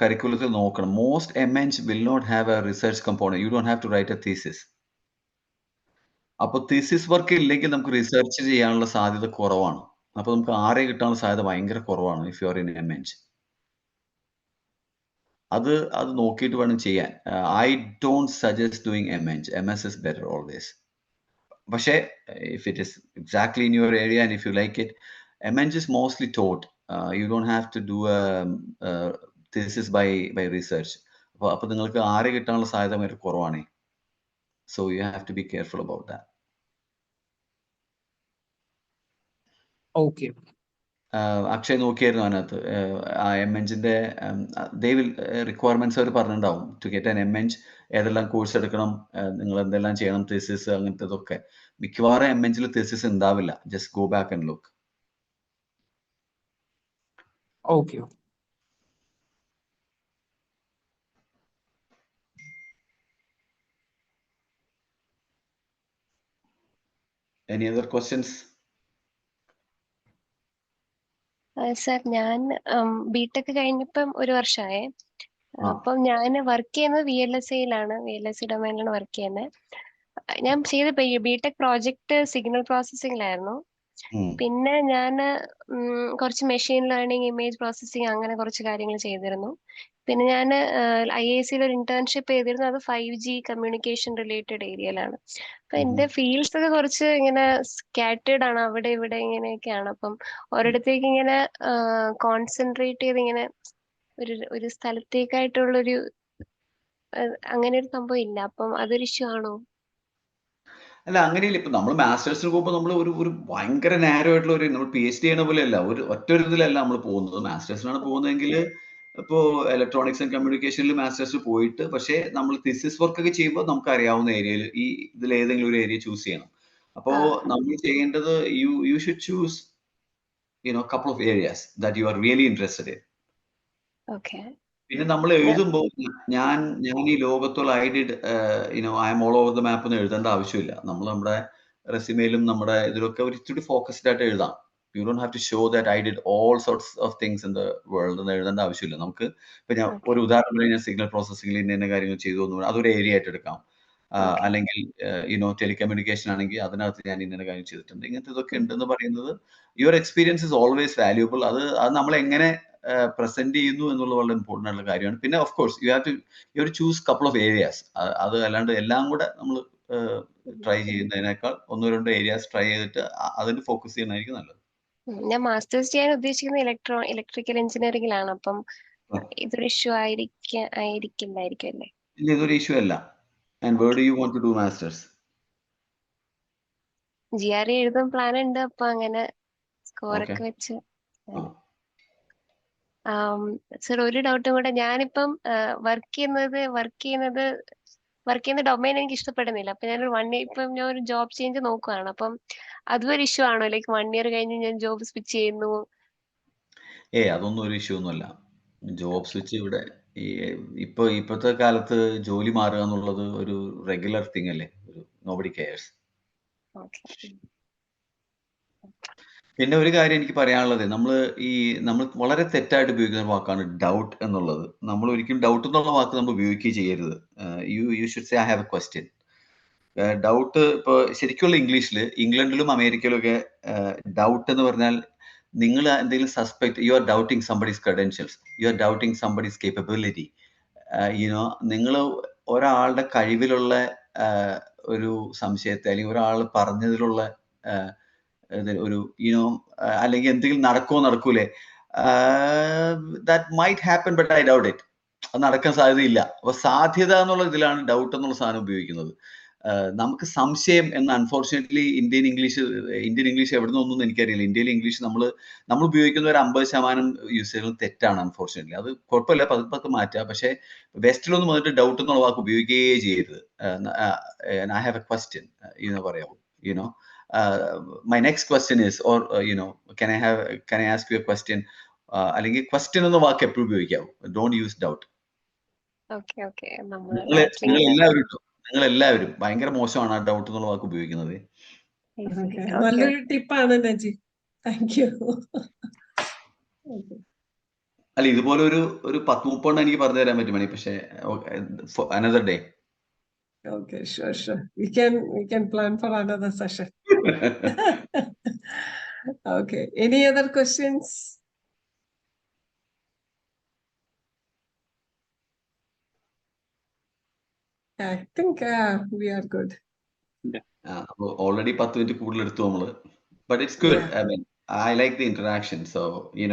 Speaker 1: കരിക്കുലത്തിൽ നോക്കണം. Most MEng will not have a research component. You don't have to write a thesis. അപ്പോൾ thesis work ഇല്ലെങ്കിൽ നമുക്ക് റിസർച്ച് ചെയ്യാനുള്ള സാധ്യത കുറവാണ്. അപ്പോൾ നമുക്ക് RA കിട്ടാനുള്ള സാധ്യത ഭയങ്കര കുറവാണ് if you are in MEng. അത് നോക്കിയിട്ട് വേണം ചെയ്യാൻ. I don't suggest doing MEng. MS is better always. പക്ഷേ if it is exactly in your area and if you like it, MEng is mostly taught. You don't have to do a thesis by research. അപ്പോൾ നിങ്ങൾക്ക് RA കിട്ടാനുള്ള സാധ്യത വളരെ കുറവാണ്. So you have to be careful about that.
Speaker 5: Okay.
Speaker 1: Akshay നോക്കിയായിരുന്നു അതിനകത്ത് MEngന്റെ they will requirements അവർ പറഞ്ഞിട്ടുണ്ടാവും. To get an MEng ഏതെല്ലാം കോഴ്സ് എടുക്കണം, നിങ്ങൾ എന്തെല്ലാം ചെയ്യണം, thesis അങ്ങനത്തതൊക്കെ. മിക്കവാറും MEngൽ thesis ഉണ്ടാവില്ല. Just go back and look.
Speaker 5: Okay.
Speaker 1: Any other questions?
Speaker 3: Sir ഞാൻ ബിടെക് കഴിഞ്ഞപ്പം 1 വർഷമായി. അപ്പം ഞാൻ വർക്ക് ചെയ്യുന്നത് VLSIയിലാണ്, VLSI ഡൊമൈനിലാണ് വർക്ക് ചെയ്യുന്നത്. ഞാൻ ചെയ്ത ബിടെക് പ്രോജക്റ്റ് സിഗ്നൽ പ്രോസസ്സിംഗിലായിരുന്നു. പിന്നെ ഞാൻ കുറച്ച് മെഷീൻ ലേണിംഗ്, ഇമേജ് പ്രോസസ്സിംഗ് അങ്ങനെ കുറച്ച് കാര്യങ്ങൾ ചെയ്തിരുന്നു. പിന്നെ ഞാൻ IIScയിൽ ഒരു ഇന്റേൺഷിപ്പ് ചെയ്തിരുന്നു. അത് 5G കമ്മ്യൂണിക്കേഷൻ റിലേറ്റഡ് ഏരിയയിലാണ്. അപ്പൊ എന്റെ ഫീൽഡ്സ് ഒക്കെ കുറച്ച് ഇങ്ങനെ സ്കാറ്റേർഡ് ആണ്, അവിടെ ഇവിടെ ഇങ്ങനെയൊക്കെയാണ്. അപ്പം ഒരിടത്തേക്ക് ഇങ്ങനെ കോൺസെൻട്രേറ്റ് ചെയ്ത് ഇങ്ങനെ ഒരു സ്ഥലത്തേക്കായിട്ടുള്ളൊരു അങ്ങനെ ഒരു സംഭവം ഇല്ല. അപ്പം അതൊരു ഇഷ്യൂ ആണോ?
Speaker 1: അല്ല, അങ്ങനെയില്ല. ഇപ്പൊ നമ്മൾ മാസ്റ്റേഴ്സിന് പോകുമ്പോൾ നമ്മൾ ഒരു ഭയങ്കര നാരോ ആയിട്ടുള്ള നമ്മൾ PhD ചെയ്യണ പോലെയല്ല, ഒറ്റ ഒരു ഇതിലല്ല നമ്മൾ പോകുന്നത്. മാസ്റ്റേഴ്സിനാണ് പോകുന്നതെങ്കിൽ ഇപ്പോൾ ഇലക്ട്രോണിക്സ് ആൻഡ് കമ്മ്യൂണിക്കേഷനിൽ മാസ്റ്റേഴ്സ് പോയിട്ട്, പക്ഷേ നമ്മൾ തിസിസ് വർക്ക് ഒക്കെ ചെയ്യുമ്പോൾ നമുക്ക് അറിയാവുന്ന ഏരിയയിൽ ഇതിൽ ഏതെങ്കിലും ഒരു ഏരിയ ചൂസ് ചെയ്യണം. അപ്പോൾ നമ്മൾ ചെയ്യേണ്ടത് you should choose couple of areas that you are really interested in.
Speaker 3: Okay.
Speaker 1: പിന്നെ നമ്മൾ എഴുതുമ്പോൾ ഞാൻ ഈ ലോകത്തുള്ള I M all over the map എന്ന് എഴുതേണ്ട ആവശ്യമില്ല. നമ്മൾ നമ്മുടെ റെസ്യൂമേലും നമ്മുടെ ഇതിലൊക്കെ ഒരു ഇച്ചിരി ഫോക്കസ്ഡ് ആയിട്ട് എഴുതാം. You don't have to show that I did all sorts of things in the world എന്ന് എഴുതേണ്ട ആവശ്യമില്ല. നമുക്ക് ഇപ്പൊ ഞാൻ ഒരു ഉദാഹരണം പറഞ്ഞാൽ സിഗ്നൽ പ്രോസസ്സിംഗിൽ ഇന്ന കാര്യങ്ങൾ ചെയ്തു എന്ന് അതൊരു ഏരിയ ആയിട്ട് എടുക്കാം. അല്ലെങ്കിൽ ടെലികമ്മ്യൂണിക്കേഷൻ ആണെങ്കിൽ അതിനകത്ത് ഞാൻ ഇന്ന കാര്യം ചെയ്തിട്ടുണ്ട്. ഇങ്ങനത്തെ ഇതൊക്കെ ഉണ്ടെന്ന് പറയുന്നത് your experience is always valuable. അത് നമ്മൾ എങ്ങനെ പ്രസന്റ് ചെയ്യുന്നു എന്നുള്ളത് വളരെ ഇമ്പോർട്ടൻ്റ് ആയിട്ടുള്ള കാര്യമാണ്. പിന്നെ of course you have to choose couple of areas. അത് അല്ലാണ്ട് എല്ലാം കൂടെ നമ്മൾ ട്രൈ ചെയ്യുന്നതിനേക്കാൾ 1-2 ഏരിയാസ് ട്രൈ ചെയ്തിട്ട് അതിന് ഫോക്കസ് ചെയ്യുന്നതായിരിക്കും നല്ലത്.
Speaker 3: ഞാൻ മാസ്റ്റേഴ്സ് ചെയ്യാൻ ഉദ്ദേശിക്കുന്നത് ഇലക്ട്രിക്കൽ എഞ്ചിനീയറിംഗിലാണ്. അപ്പം ഇതൊരു ഇഷ്യൂ ആയിരിക്കില്ലായിരിക്കും അല്ലേ?
Speaker 1: ഇല്ല, ഇതൊരു ഇഷ്യൂ അല്ല. And where do you want to do masters?
Speaker 3: GRE എഴുതാൻ പ്ലാൻ ഉണ്ട്. അപ്പൊ അങ്ങനെ സ്കോറൊക്കെ വെച്ച്. സർ, ഒരു ഡൗട്ടും കൂടെ. ഞാനിപ്പം വർക്ക് ചെയ്യുന്ന ഡൊമൈൻ എനിക്ക് ഇഷ്ടപ്പെടുന്നില്ല. അപ്പൊ ഞാനൊരു 1 year ഇപ്പം ഞാൻ ഒരു ജോബ് ചേഞ്ച് നോക്കുകയാണ്. അപ്പം അതും ഒരു ഇഷ്യൂ ആണോ? ലൈക്ക് 1 year കഴിഞ്ഞ് ഞാൻ ജോബ് സ്വിച്ച് ചെയ്യുന്നു?
Speaker 1: അതൊന്നും ഒരു ഇഷ്യൂ ഒന്നുമല്ല. ജോബ് സ്വിച്ച് ഇവിടെ ഇപ്പോഴത്തെ കാലത്ത് ജോലി മാറുക എന്നുള്ളത് ഒരു റെഗുലർ തിങ് അല്ലേ. Nobody CARES. പിന്നെ ഒരു കാര്യം എനിക്ക് പറയാനുള്ളത്, നമ്മൾ വളരെ തെറ്റായിട്ട് ഉപയോഗിക്കുന്ന ഒരു വാക്കാണ് ഡൗട്ട് എന്നുള്ളത്. നമ്മൾ ഒരിക്കലും ഡൗട്ട് എന്നുള്ള വാക്ക് നമ്മൾ ഉപയോഗിക്കുകയും ചെയ്യരുത്. You should say I have A question. Doubt ഇപ്പോൾ ശരിക്കുള്ള ഇംഗ്ലീഷിൽ, ഇംഗ്ലണ്ടിലും അമേരിക്കയിലും ഒക്കെ ഡൗട്ട് എന്ന് പറഞ്ഞാൽ നിങ്ങൾ എന്തെങ്കിലും suspect, you are doubting somebody's credentials, you are doubting somebody's capability. You know, നിങ്ങൾ ഒരാളുടെ കഴിവിലുള്ള ഒരു സംശയത്തെ, അല്ലെങ്കിൽ ഒരാൾ പറഞ്ഞതിലുള്ള ഒരു യുനോ, അല്ലെങ്കിൽ എന്തെങ്കിലും നടക്കൂലേ, that might happen but I doubt it. അത് നടക്കാൻ സാധ്യതയില്ല. അപ്പൊ സാധ്യത എന്നുള്ള ഇതിലാണ് ഡൗട്ട് എന്നുള്ള സാധനം ഉപയോഗിക്കുന്നത്. നമുക്ക് സംശയം എന്ന്, അൺഫോർച്ചുനേറ്റ്ലി ഇന്ത്യൻ ഇംഗ്ലീഷ് എവിടെ നിന്നൊന്നും എനിക്കറിയില്ല. ഇന്ത്യയിൽ ഇംഗ്ലീഷ് നമ്മൾ ഉപയോഗിക്കുന്ന ഒരു 50% യൂസേജുകളും തെറ്റാണ്, അൺഫോർച്ചുനേറ്റ്ലി. അത് കുഴപ്പമില്ല, പതുക്കെ മാറ്റുക. പക്ഷേ വെസ്റ്റിലൊന്നും വന്നിട്ട് ഡൗട്ട് എന്നുള്ള വാക്ക് ഉപയോഗിക്കുകയേ ചെയ്യരുത്. ഐ ഹാവ് എ ക്വസ്റ്റ്യൻ എന്ന് പറയാമോ, you know. My next question is, or can I ask you a question? അല്ലെങ്കിൽ ക്വസ്റ്റ്യൻ എന്ന വാക്ക് എപ്പോഴും ഉപയോഗിക്കാവൂ. Don't use doubt.
Speaker 3: ഓക്കെ
Speaker 1: നിങ്ങൾ എല്ലാവരും ഭയങ്കര മോശമാണ് ആ ഡൗട്ട് എന്നുള്ള വാക്ക് ഉപയോഗിക്കുന്നത്.
Speaker 2: നല്ലൊരു ടിപ്പാണ് നജീബ്. Thank you.
Speaker 1: അല്ല, ഇതുപോലെ ഒരു 10-30 എനിക്ക് പറഞ്ഞു തരാൻ പറ്റും മണി, പക്ഷേ another day.
Speaker 2: Okay, sure. We can plan for another session. Okay. Any other questions? I think we are good.
Speaker 1: Already 10 minutes കൂടുതൽ എടുത്തു നമ്മള്. But it's good. I mean, I like the interaction. So,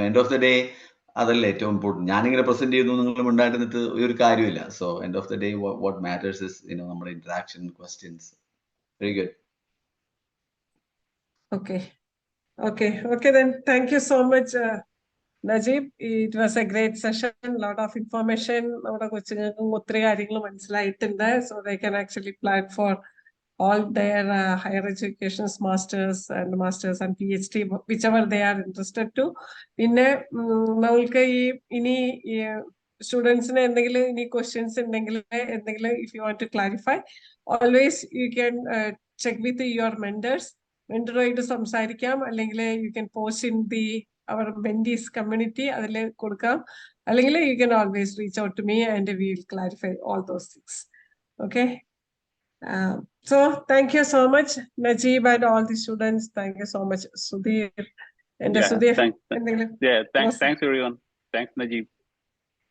Speaker 1: end of the day, അതല്ലേ ഏറ്റവും important. ഞാനിങ്ങനെ present ചെയ്യുന്നു, നിങ്ങളും ഉണ്ടായിരുന്നിട്ട് ഒരു കാര്യമില്ല. So end of the day what matters is നമ്മുടെ interaction, questions. Very good.
Speaker 2: Okay then. Thank you so much, Najib. It was a great session. Lot of information. നമ്മുടെ കൊച്ചുങ്ങൾക്കും ഒത്തിരി കാര്യങ്ങൾ മനസ്സിലായിട്ടുണ്ട്. So they can actually plan for all their higher education, masters and PhD, whichever they are interested to. പിന്നെ നമ്മൾക്ക് ഇനി സ്റ്റുഡൻസിന് എന്തെങ്കിലും ഇനി ക്വസ്റ്റ്യൻസ് ഉണ്ടെങ്കിൽ, if you want to clarify, always you can check with your മെന്ററുമായിട്ട് സംസാരിക്കാം. അല്ലെങ്കിൽ you can post in our mentees community, അതിൽ കൊടുക്കാം. അല്ലെങ്കിൽ you can always reach out to me and we will clarify all those things. Okay. So thank you so much, Najib, and all the students. Thank you so much, Sudhir. And Sudhir,
Speaker 6: thanks everyone. Thanks, Najib.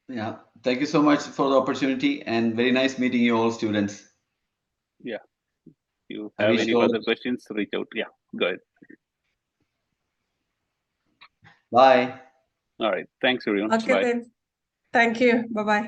Speaker 1: Yeah, thank you so much for the opportunity and very nice meeting you all, students.
Speaker 6: Yeah, you have any further questions, reach out. Yeah, go ahead.
Speaker 1: Bye.
Speaker 6: All right, thanks everyone.
Speaker 2: Okay.
Speaker 6: Bye.
Speaker 2: Then thank you. Bye-bye.